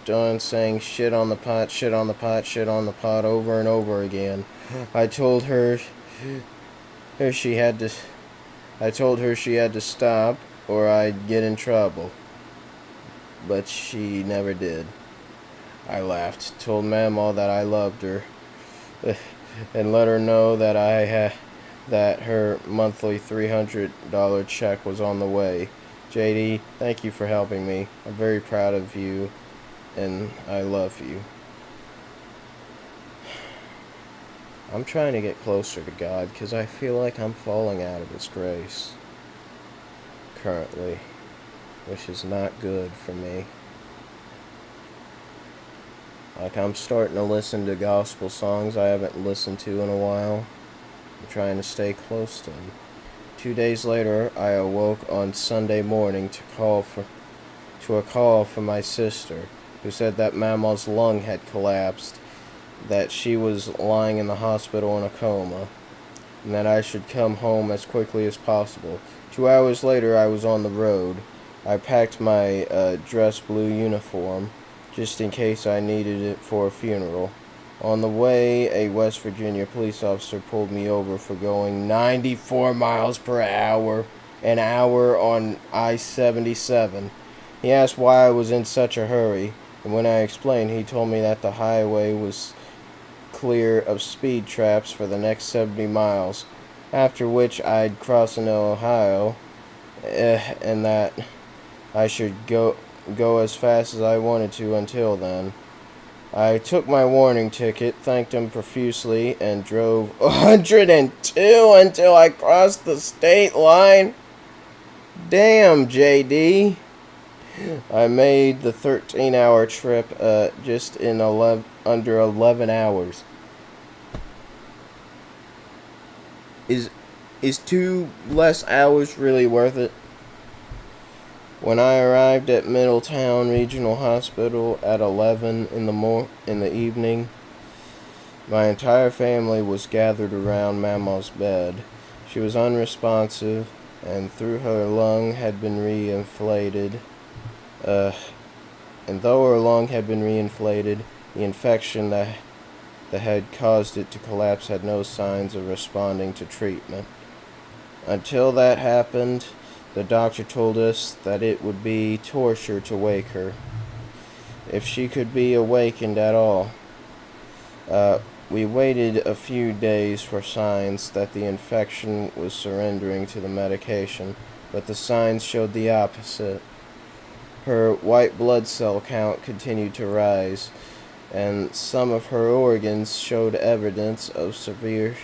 on saying shit on the pot, shit on the pot, shit on the pot over and over again. I told her she had to stop or I'd get in trouble. But she never did. I laughed, told Mama that I loved her, and let her know that her monthly $300 check was on the way. JD, thank you for helping me. I'm very proud of you, and I love you. I'm trying to get closer to God because I feel like I'm falling out of His grace currently, which is not good for me. Like, I'm starting to listen to gospel songs I haven't listened to in a while. I'm trying to stay close to Him. 2 days later, I awoke on Sunday morning to a call from my sister, who said that Mama's lung had collapsed, that she was lying in the hospital in a coma, and that I should come home as quickly as possible. 2 hours later, I was on the road. I packed my dress blue uniform, just in case I needed it for a funeral. On the way, a West Virginia police officer pulled me over for going 94 miles per hour, an hour on I-77. He asked why I was in such a hurry, and when I explained, he told me that the highway was clear of speed traps for the next 70 miles, after which I'd cross into Ohio, and that I should go as fast as I wanted to until then. I took my warning ticket, thanked him profusely, and drove 102 until I crossed the state line. Damn, JD. I made the 13-hour trip just in under 11 hours. Is 2 less hours really worth it? When I arrived at Middletown Regional Hospital at 11 in the evening, my entire family was gathered around Mama's bed. She was unresponsive, and though her lung had been reinflated, the infection that had caused it to collapse had no signs of responding to treatment. Until that happened, the doctor told us that it would be torture to wake her, if she could be awakened at all. We waited a few days for signs that the infection was surrendering to the medication, but the signs showed the opposite. Her white blood cell count continued to rise, and some of her organs showed evidence of severe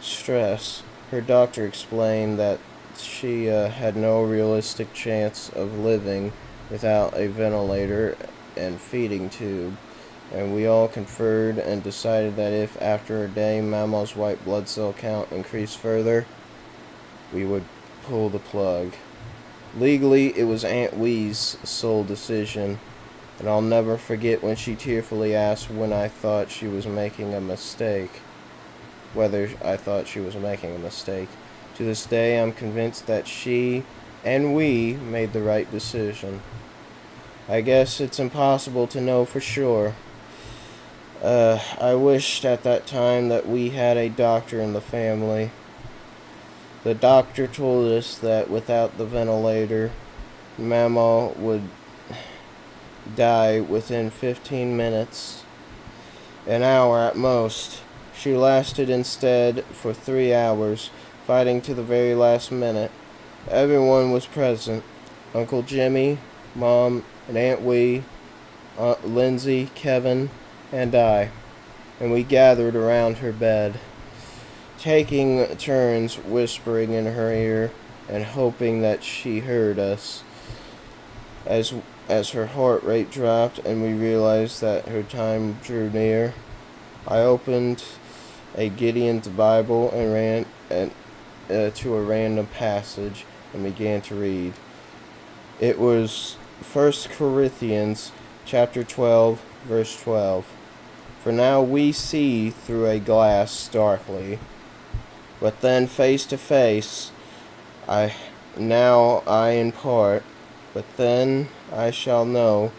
stress. Her doctor explained that she had no realistic chance of living without a ventilator and feeding tube, and we all conferred and decided that if after a day Mama's white blood cell count increased further, we would pull the plug. Legally, it was Aunt Wee's sole decision, and I'll never forget when she tearfully asked whether I thought she was making a mistake. To To this day, I'm convinced that she and we made the right decision. I guess it's impossible to know for sure. I wished at that time that we had a doctor in the family. The doctor told us that without the ventilator, Mama would die within 15 minutes, an hour at most. She lasted instead for 3 hours, fighting to the very last minute. Everyone was present. Uncle Jimmy, Mom, and Aunt Wee, Aunt Lindsay, Kevin, and I. And we gathered around her bed, taking turns whispering in her ear and hoping that she heard us. As her heart rate dropped and we realized that her time drew near, I opened a Gideon's Bible and ran to a random passage and began to read. It was 1 Corinthians chapter 12, verse 12. For now we see through a glass darkly, but then face to face. I in part, but then I shall know,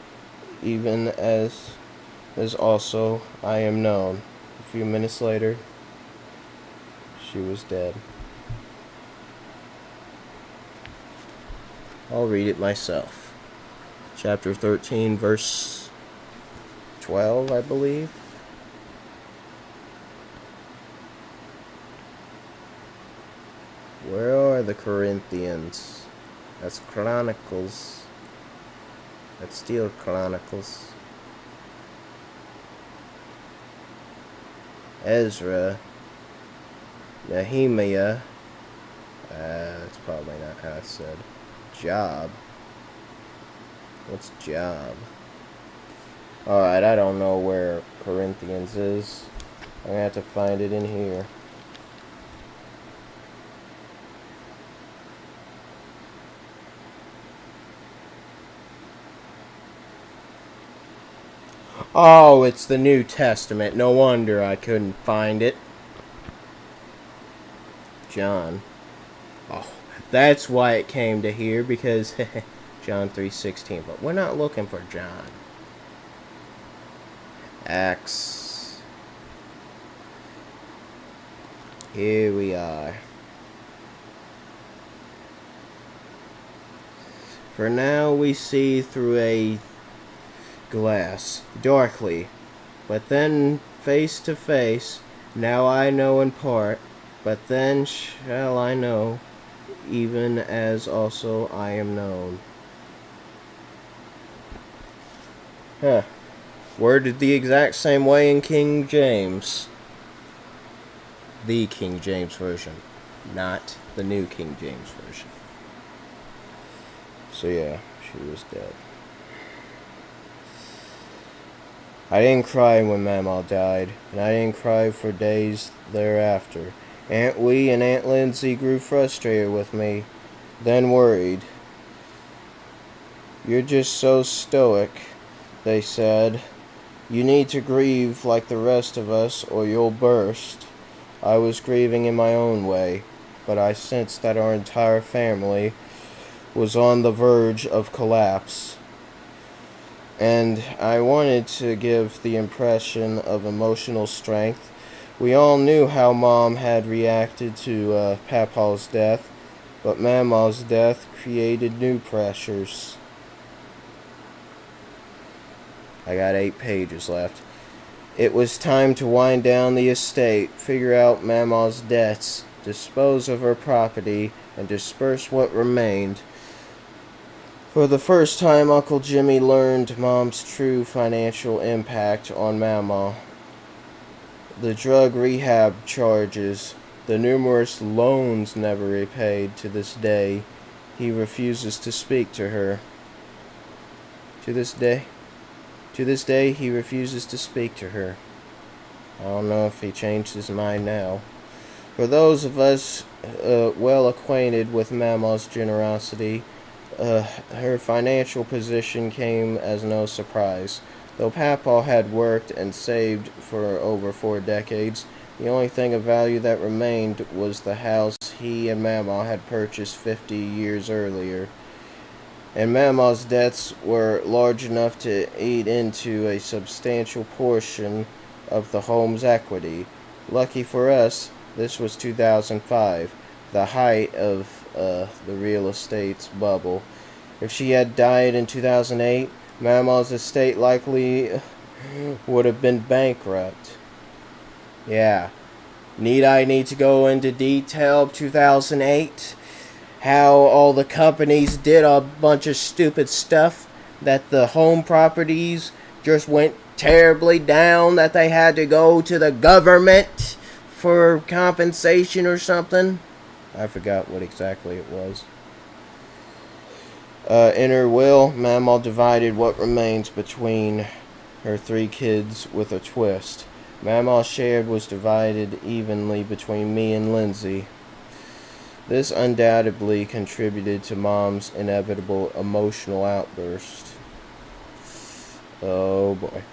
even as also I am known. A few minutes later, she was dead. I'll read it myself. Chapter 13, verse 12, I believe. Where are the Corinthians? That's Chronicles. That's still Chronicles. Ezra. Nehemiah. That's probably not how it's said. Job. What's Job? Alright, I don't know where Corinthians is. I'm gonna have to find it in here. Oh, it's the New Testament. No wonder I couldn't find it. John. Oh, that's why it came to here, because John 3:16. But we're not looking for John. Acts. Here we are. For now we see through a glass, darkly, but then face to face. Now I know in part, but then shall I know, even as also I am known. Worded the exact same way in King James. The King James Version, not the New King James Version. So yeah, she was dead. I didn't cry when Mama died, and I didn't cry for days thereafter. Aunt Wee and Aunt Lindsay grew frustrated with me, then worried. You're just so stoic, they said. You need to grieve like the rest of us, or you'll burst. I was grieving in my own way, but I sensed that our entire family was on the verge of collapse. And I wanted to give the impression of emotional strength. We all knew how Mom had reacted to Papa's death, but Mama's death created new pressures. I got 8 pages left. It was time to wind down the estate, figure out Mama's debts, dispose of her property, and disperse what remained. For the first time, Uncle Jimmy learned Mom's true financial impact on Mama. The drug rehab charges, the numerous loans never repaid. To this day, he refuses to speak to her. To this day, he refuses to speak to her. I don't know if he changed his mind now. For those of us well acquainted with Mama's generosity, her financial position came as no surprise. Though Papa had worked and saved for over 4 decades, The only thing of value that remained was the house he and Mama had purchased 50 years earlier. And Mama's debts were large enough to eat into a substantial portion of the home's equity. Lucky for us, this was 2005, the height of the real estate's bubble. If she had died in 2008, Mama's estate likely would have been bankrupt. Yeah. Need I need to go into detail of 2008? How all the companies did a bunch of stupid stuff, that the home properties just went terribly down, that they had to go to the government for compensation or something? I forgot what exactly it was. In her will, Mama divided what remains between her 3 kids with a twist. Mama's share was divided evenly between me and Lindsay. This undoubtedly contributed to Mom's inevitable emotional outburst. Oh boy.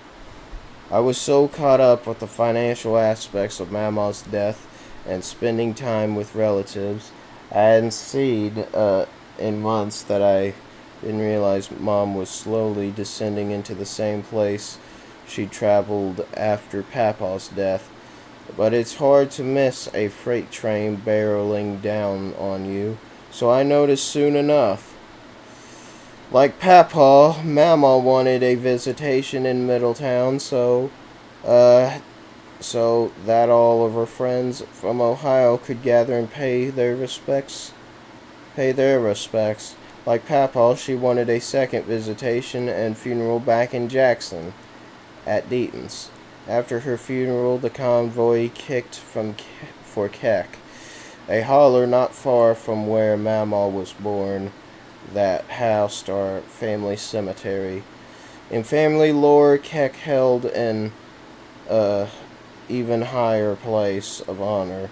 I was so caught up with the financial aspects of Mama's death and spending time with relatives I hadn't seen in months that I didn't realize Mom was slowly descending into the same place she traveled after Papa's death. But it's hard to miss a freight train barreling down on you, so I noticed soon enough. Like Papa, Mama wanted a visitation in Middletown, so that all of her friends from Ohio could gather and pay their respects. Like Papa, she wanted a second visitation and funeral back in Jackson, at Deaton's. After her funeral, the convoy kicked for Keck, a holler not far from where Mama was born, that housed our family cemetery. In family lore, Keck held an even higher place of honor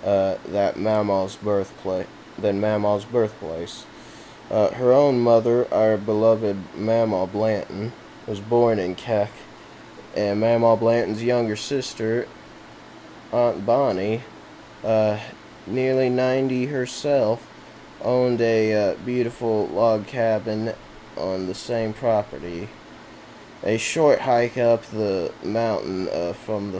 than Mama's birthplace. Her own mother, our beloved Mama Blanton, was born in Keck, and Mama Blanton's younger sister, Aunt Bonnie, nearly 90 herself, owned a beautiful log cabin on the same property. A short hike up the mountain from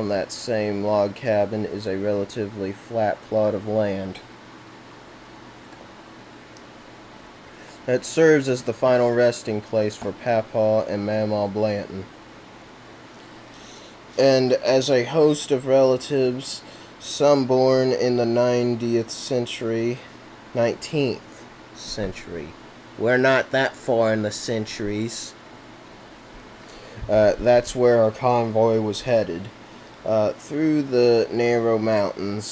that same log cabin is a relatively flat plot of land that serves as the final resting place for Papa and Mama Blanton. And as a host of relatives, some born in the 19th century. We're not that far in the centuries. That's where our convoy was headed. Through the narrow mountain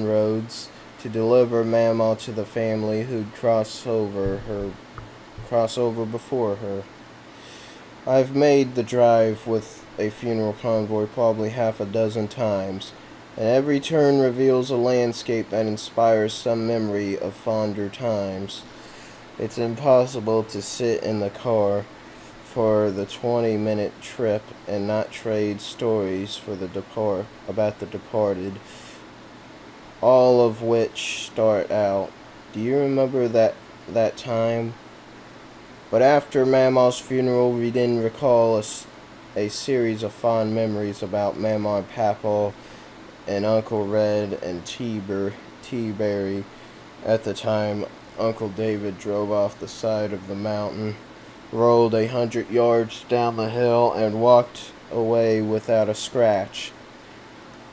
roads, to deliver Mama to the family who'd cross over before her. I've made the drive with a funeral convoy probably half a dozen times, and every turn reveals a landscape that inspires some memory of fonder times. It's impossible to sit in the car for the 20-minute trip and not trade stories about the departed, all of which start out, "Do you remember that time?" But after Mama's funeral, we didn't recall a series of fond memories about Mama and Papa and Uncle Red and T-Berry. At the time, Uncle David drove off the side of the mountain, rolled 100 yards down the hill, and walked away without a scratch.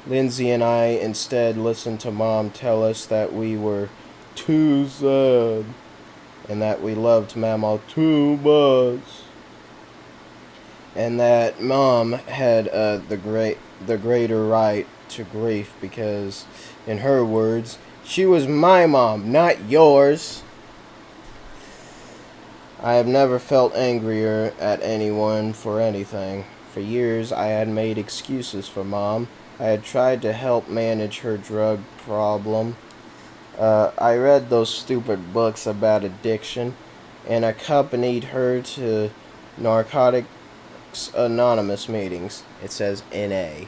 Lindsay and I instead listened to Mom tell us that we were too sad and that we loved Mama too much, and that Mom had the greater right to grief because, in her words, she was my mom, not yours. I have never felt angrier at anyone for anything. For years, I had made excuses for Mom. I had tried to help manage her drug problem. I read those stupid books about addiction and accompanied her to Narcotics Anonymous meetings. It says NA.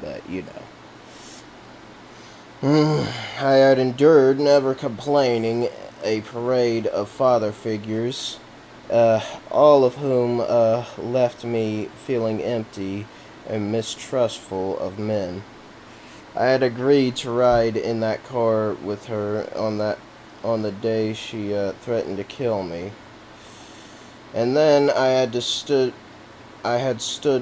but you know. I had endured, never complaining, a parade of father figures, all of whom left me feeling empty and mistrustful of men. I had agreed to ride in that car with her on the day she threatened to kill me, and then I had stood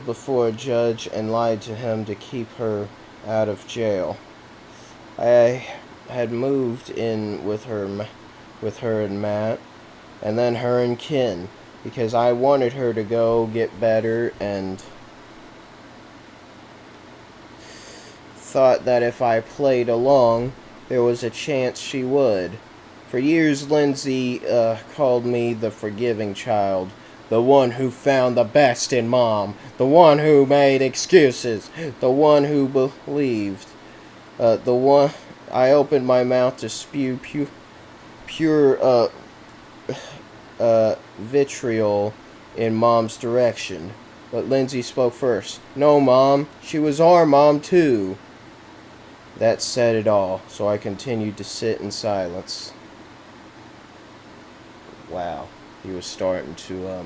before a judge and lied to him to keep her out of jail. I had moved in with her and Matt, and then her and Ken, because I wanted her to go get better and thought that if I played along, there was a chance she would. For years, Lindsay called me the forgiving child, the one who found the best in Mom, the one who made excuses, the one who believed, the one. I opened my mouth to spew pure vitriol in Mom's direction, but Lindsay spoke first. No, Mom, she was our mom too. That said it all, so I continued to sit in silence. Wow, he was starting to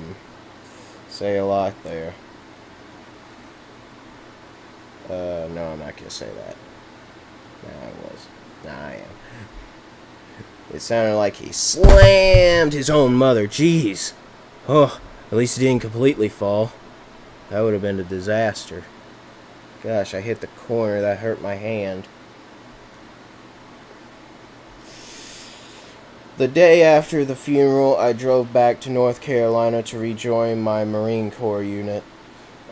say a lot there. No, I'm not gonna say that. No, I was. Nah, I am. It sounded like he slammed his own mother. Jeez. Oh, at least he didn't completely fall. That would have been a disaster. Gosh, I hit the corner. That hurt my hand. The day after the funeral, I drove back to North Carolina to rejoin my Marine Corps unit.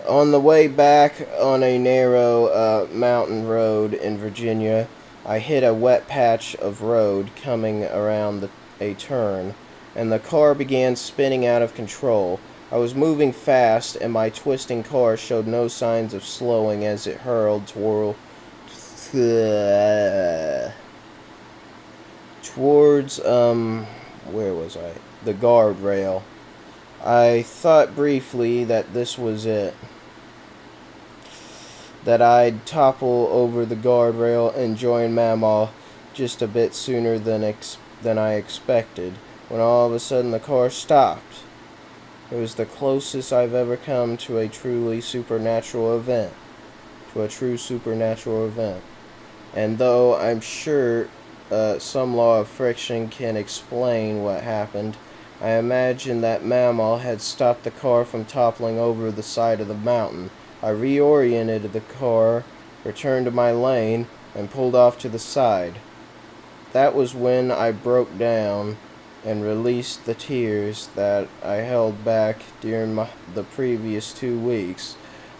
On the way back on a narrow mountain road in Virginia, I hit a wet patch of road coming around a turn, and the car began spinning out of control. I was moving fast, and my twisting car showed no signs of slowing as it hurled towards where was I? The guardrail. I thought briefly that this was it. That I'd topple over the guardrail and join Mamaw just a bit sooner than I expected, when all of a sudden the car stopped. It was the closest I've ever come to a truly supernatural event. To a true supernatural event. And though I'm sure some law of friction can explain what happened, I imagine that Mamaw had stopped the car from toppling over the side of the mountain. I reoriented the car, returned to my lane, and pulled off to the side. That was when I broke down and released the tears that I held back during the previous 2 weeks.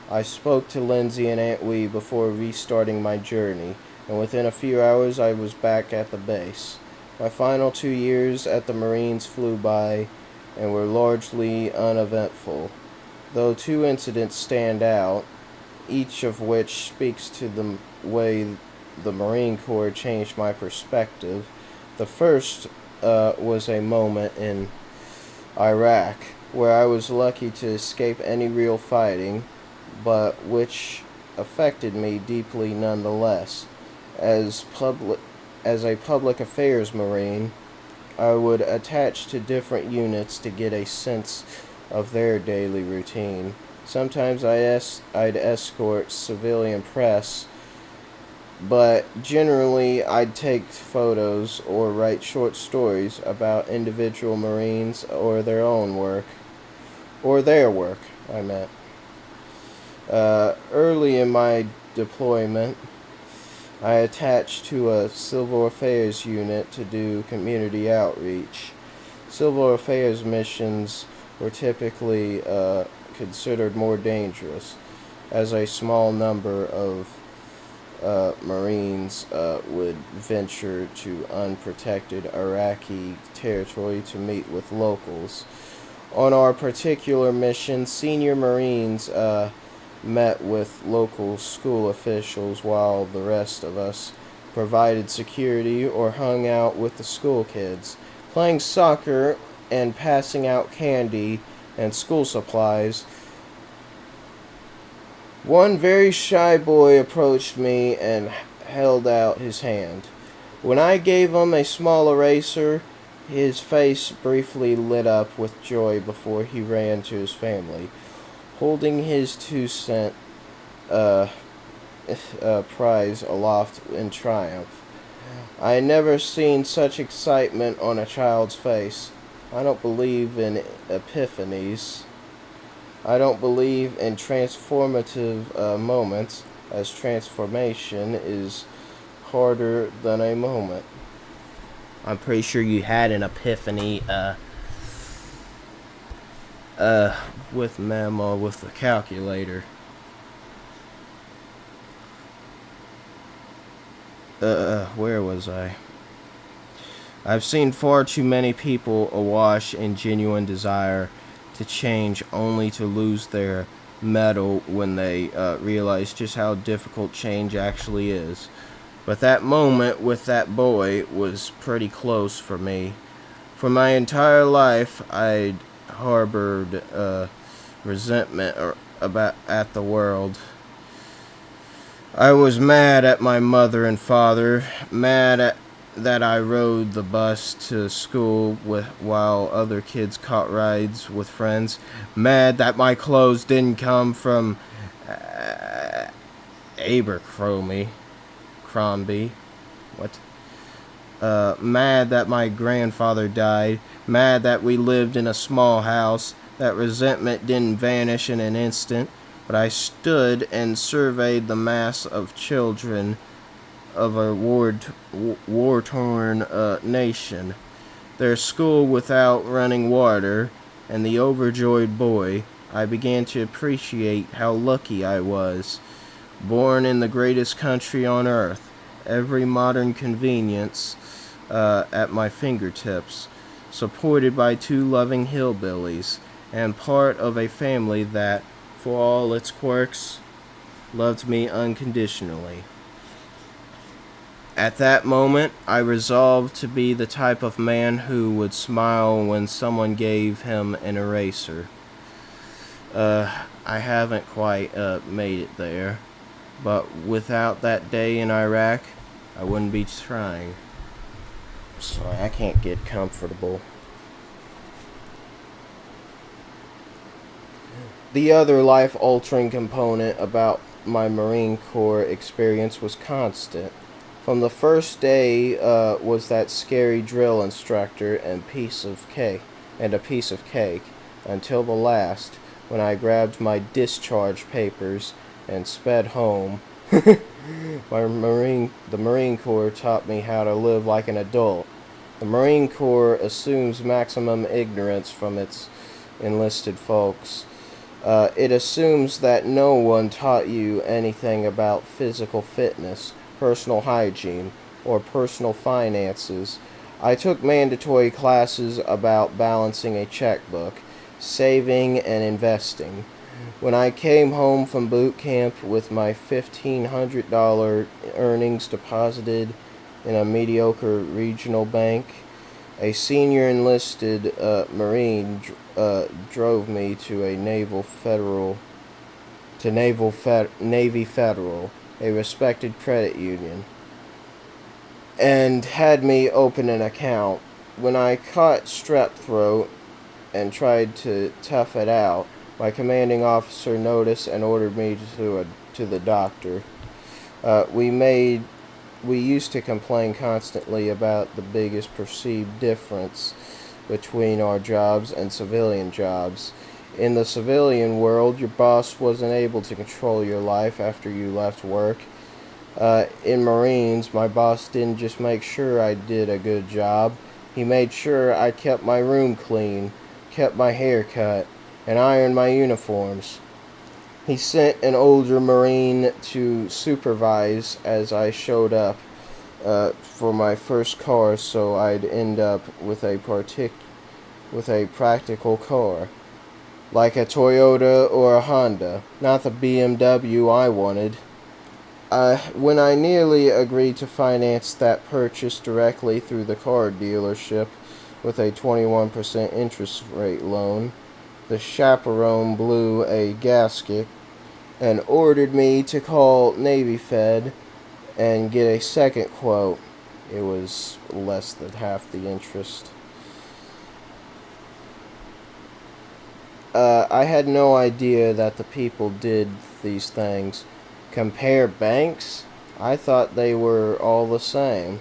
I spoke to Lindsay and Aunt Wee before restarting my journey, and within a few hours I was back at the base. My final 2 years at the Marines flew by and were largely uneventful, though 2 incidents stand out, each of which speaks to the way the Marine Corps changed my perspective. The first was a moment in Iraq, where I was lucky to escape any real fighting, but which affected me deeply nonetheless. As a public affairs Marine, I would attach to different units to get a sense of their daily routine. Sometimes I'd escort civilian press, but generally I'd take photos or write short stories about individual Marines or their own work. Or their work, I meant. Early in my deployment, I attached to a civil affairs unit to do community outreach. Civil affairs missions were typically considered more dangerous, as a small number of Marines would venture to unprotected Iraqi territory to meet with locals. On our particular mission, senior Marines met with local school officials while the rest of us provided security or hung out with the school kids, playing soccer and passing out candy and school supplies. One very shy boy approached me and held out his hand. When I gave him a small eraser, his face briefly lit up with joy before he ran to his family, holding his 2-cent uh, prize aloft in triumph. I had never seen such excitement on a child's face. I don't believe in epiphanies. I don't believe in transformative moments, as transformation is harder than a moment. I'm pretty sure you had an epiphany with Mama with the calculator. Where was I? I've seen far too many people awash in genuine desire to change only to lose their mettle when they realize just how difficult change actually is. But that moment with that boy was pretty close for me. For my entire life, I'd harbored resentment at the world. I was mad at my mother and father, that I rode the bus to school while other kids caught rides with friends, mad that my clothes didn't come from Abercrombie, mad that my grandfather died, mad that we lived in a small house. That resentment didn't vanish in an instant, but I stood and surveyed the mass of children of a war-torn nation, their school without running water, and the overjoyed boy. I began to appreciate how lucky I was. Born in the greatest country on earth, every modern convenience at my fingertips, supported by 2 loving hillbillies, and part of a family that, for all its quirks, loved me unconditionally. At that moment, I resolved to be the type of man who would smile when someone gave him an eraser. I haven't quite made it there, but without that day in Iraq, I wouldn't be trying. Sorry, I can't get comfortable. The other life-altering component about my Marine Corps experience was constant. From the first day was that scary drill instructor and a piece of cake, until the last, when I grabbed my discharge papers and sped home. The Marine Corps taught me how to live like an adult. The Marine Corps assumes maximum ignorance from its enlisted folks. It assumes that no one taught you anything about physical fitness, personal hygiene, or personal finances. I took mandatory classes about balancing a checkbook, saving, and investing. When I came home from boot camp with my $1,500 earnings deposited in a mediocre regional bank, a senior enlisted Marine drove me to a Navy Federal, a respected credit union, and had me open an account. When I caught strep throat and tried to tough it out, my commanding officer noticed and ordered me to the doctor. We used to complain constantly about the biggest perceived difference between our jobs and civilian jobs. In the civilian world, your boss wasn't able to control your life after you left work. In Marines, my boss didn't just make sure I did a good job. He made sure I kept my room clean, kept my hair cut, and ironed my uniforms. He sent an older Marine to supervise as I showed up for my first car, so I'd end up with a practical car, like a Toyota or a Honda, not the BMW I wanted. When I nearly agreed to finance that purchase directly through the car dealership with a 21% interest rate loan, the chaperone blew a gasket and ordered me to call Navy Fed and get a second quote. It was less than half the interest. I had no idea that the people did these things. Compare banks? I thought they were all the same.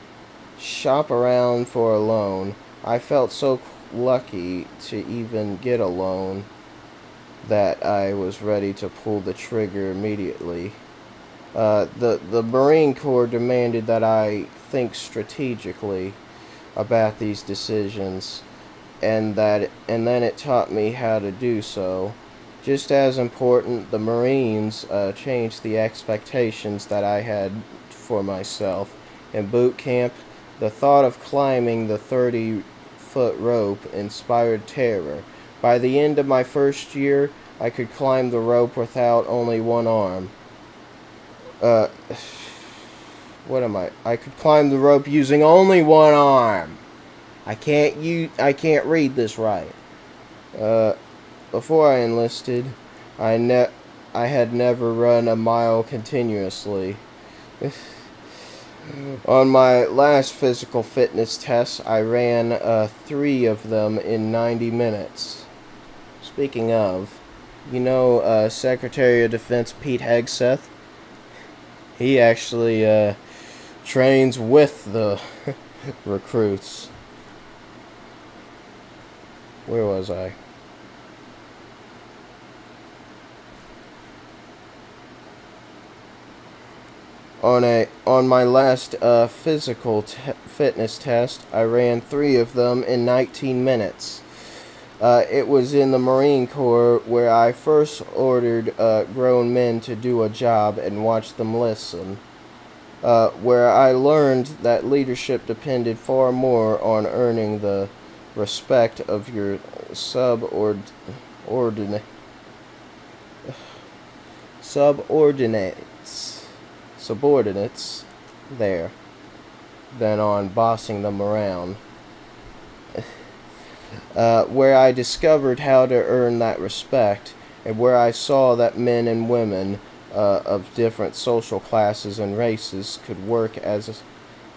Shop around for a loan. I felt so lucky to even get a loan that I was ready to pull the trigger immediately. The Marine Corps demanded that I think strategically about these decisions, and then it taught me how to do so. Just as important, the Marines changed the expectations that I had for myself. In boot camp, the thought of climbing the 30-foot rope inspired terror. By the end of my first year, I could climb the rope without only one arm. Uh, what am I? I could climb the rope using only one arm. I can't read this right. Before I enlisted, I had never run a mile continuously. On my last physical fitness test, I ran 3 of them in 90 minutes. Speaking of, Secretary of Defense Pete Hegseth? He actually trains with the recruits. Where was I? On my last physical fitness test, I ran 3 of them in 19 minutes. It was in the Marine Corps where I first ordered grown men to do a job and watched them listen. Where I learned that leadership depended far more on earning the respect of your subordinates there than on bossing them around. Where I discovered how to earn that respect, and where I saw that men and women of different social classes and races could work as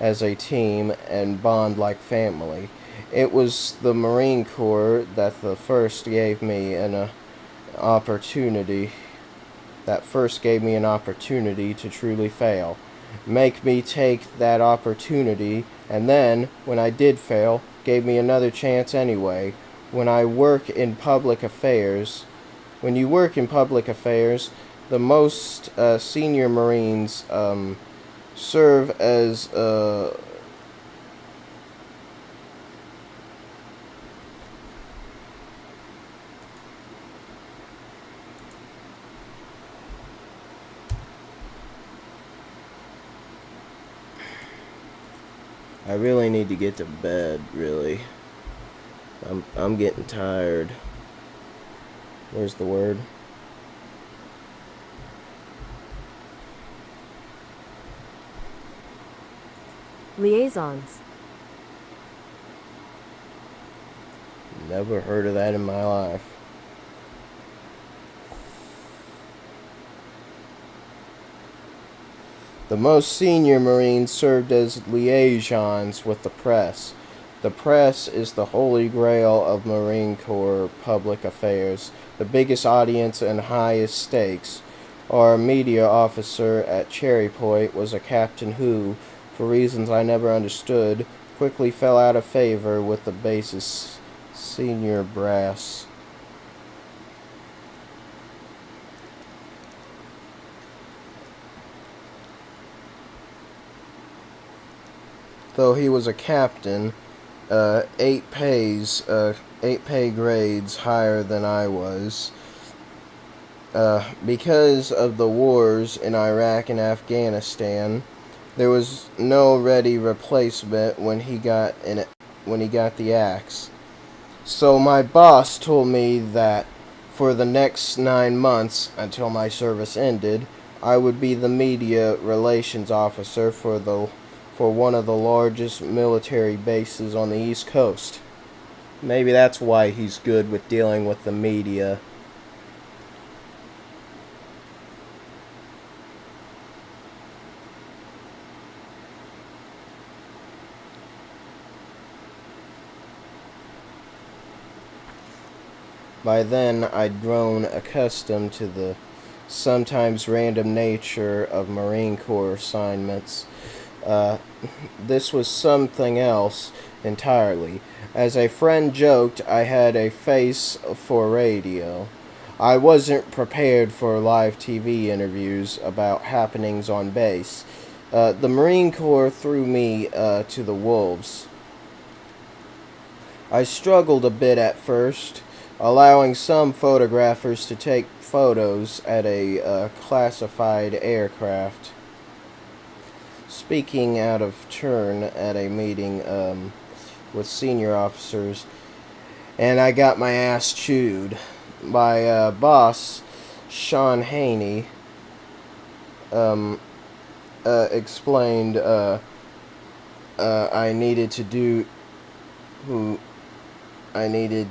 a team and bond like family. It was the Marine Corps that first gave me an opportunity to truly fail. Make me take that opportunity, and then, when I did fail, gave me another chance anyway. When you work in public affairs, the most senior Marines serve as I really need to get to bed, really. I'm getting tired. Where's the word? Liaisons. Never heard of that in my life. The most senior Marines served as liaisons with the press. The press is the holy grail of Marine Corps public affairs. The biggest audience and highest stakes. Our media officer at Cherry Point was a captain who, for reasons I never understood, quickly fell out of favor with the base's senior brass. Though he was a captain, 8 pay grades higher than I was. Because of the wars in Iraq and Afghanistan, there was no ready replacement when he got the axe. So my boss told me that for the next 9 months until my service ended, I would be the media relations officer for one of the largest military bases on the East Coast. Maybe that's why he's good with dealing with the media. By then, I'd grown accustomed to the sometimes random nature of Marine Corps assignments. Uh, this was something else entirely. As a friend joked, I had a face for radio. I wasn't prepared for live TV interviews about happenings on base. The Marine Corps threw me to the wolves. I struggled a bit at first, allowing some photographers to take photos at a classified aircraft. Speaking out of turn at a meeting with senior officers, and I got my ass chewed. My boss, Sean Haney, explained I needed to do who I needed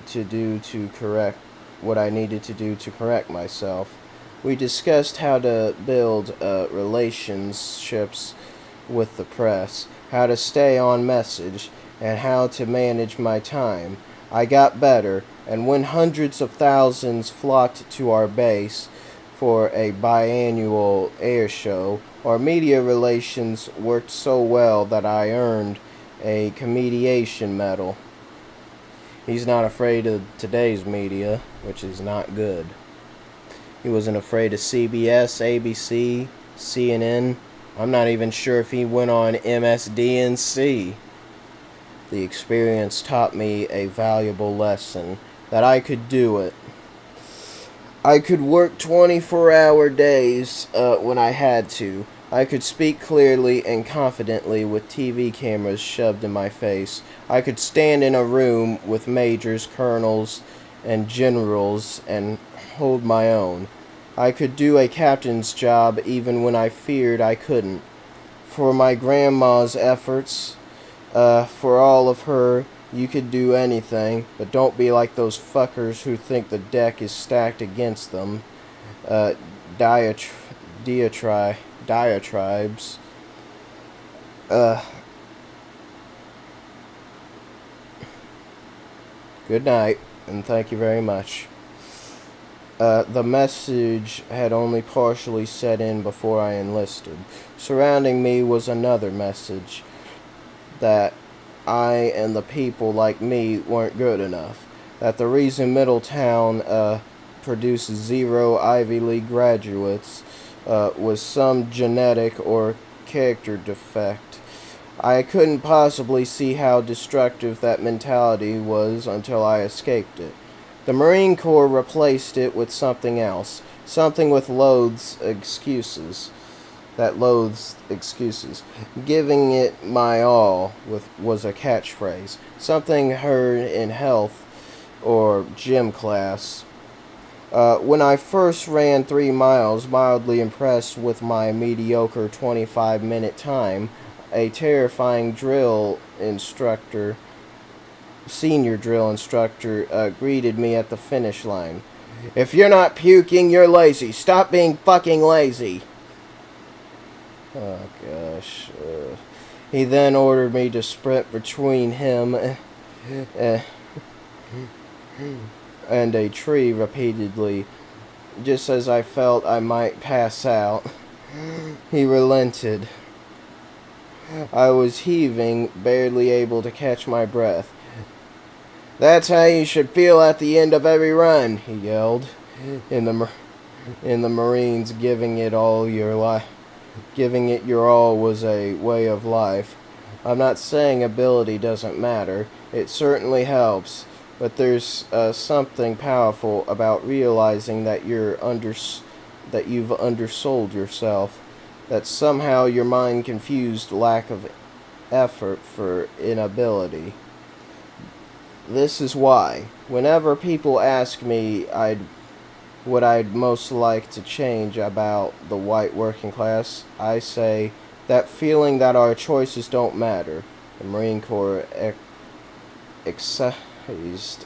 to do to correct what I needed to do to correct myself. We discussed how to build relationships with the press, how to stay on message, and how to manage my time. I got better, and when hundreds of thousands flocked to our base for a biannual air show, our media relations worked so well that I earned a comediation medal. He's not afraid of today's media, which is not good. He wasn't afraid of CBS, ABC, CNN. I'm not even sure if he went on MSDNC. The experience taught me a valuable lesson, that I could do it. I could work 24-hour days when I had to. I could speak clearly and confidently with TV cameras shoved in my face. I could stand in a room with majors, colonels, and generals and hold my own. I could do a captain's job even when I feared I couldn't. For my grandma's efforts, for all of her, you could do anything, but don't be like those fuckers who think the deck is stacked against them. Diatribes. Good night, and thank you very much. The message had only partially set in before I enlisted. Surrounding me was another message, that I and the people like me weren't good enough. That the reason Middletown produces 0 Ivy League graduates was some genetic or character defect. I couldn't possibly see how destructive that mentality was until I escaped it. The Marine Corps replaced it with something else, something with loathes excuses. Giving it my all was a catchphrase, something heard in health or gym class. When I first ran 3 miles, mildly impressed with my mediocre 25-minute time, a terrifying senior drill instructor, greeted me at the finish line. "If you're not puking, you're lazy. Stop being fucking lazy." Oh, gosh. He then ordered me to sprint between him and a tree repeatedly, just as I felt I might pass out. He relented. I was heaving, barely able to catch my breath. "That's how you should feel at the end of every run," he yelled. In the Marines, giving it your all was a way of life. I'm not saying ability doesn't matter. It certainly helps. But there's something powerful about realizing that that you've undersold yourself. That somehow your mind confused lack of effort for inability. This is why, whenever people ask me what I'd most like to change about the white working class, I say that feeling that our choices don't matter. The Marine Corps excised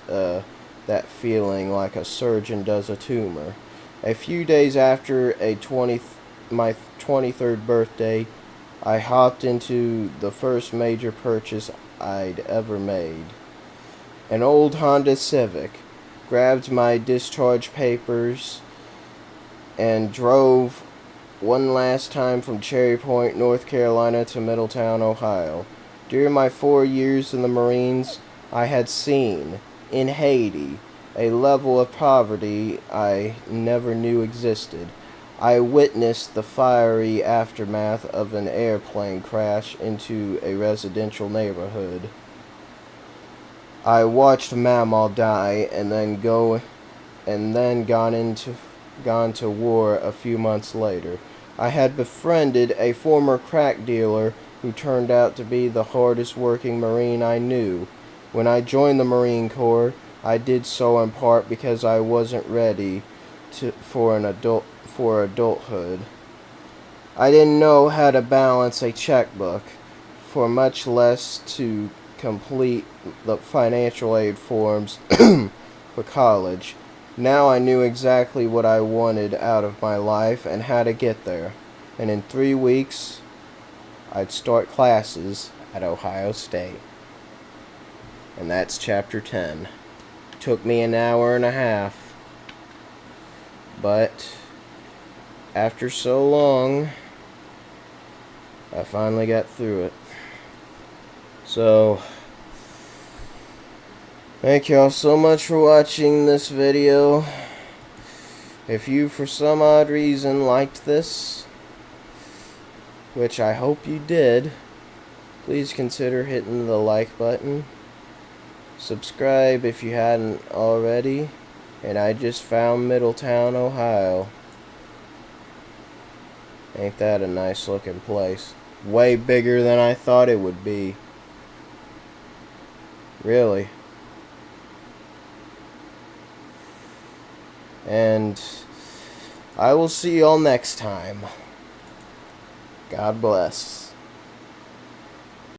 that feeling like a surgeon does a tumor. A few days after my 23rd birthday, I hopped into the first major purchase I'd ever made. An old Honda Civic. grabbed my discharge papers, and drove one last time from Cherry Point, North Carolina to Middletown, Ohio. During my 4 years in the Marines, I had seen, in Haiti, a level of poverty I never knew existed. I witnessed the fiery aftermath of an airplane crash into a residential neighborhood. I watched Mama die and then gone to war a few months later. I had befriended a former crack dealer who turned out to be the hardest working Marine I knew. When I joined the Marine Corps, I did so in part because I wasn't ready for adulthood. I didn't know how to balance a checkbook, for much less to complete the financial aid forms for college. Now I knew exactly what I wanted out of my life and how to get there. And in 3 weeks, I'd start classes at Ohio State. And that's chapter 10. Took me an hour and a half. But after so long, I finally got through it. So, thank y'all so much for watching this video. If you, for some odd reason, liked this, which I hope you did, please consider hitting the like button. Subscribe if you hadn't already. And I just found Middletown, Ohio. Ain't that a nice looking place? Way bigger than I thought it would be. Really. And I will see y'all next time. God bless.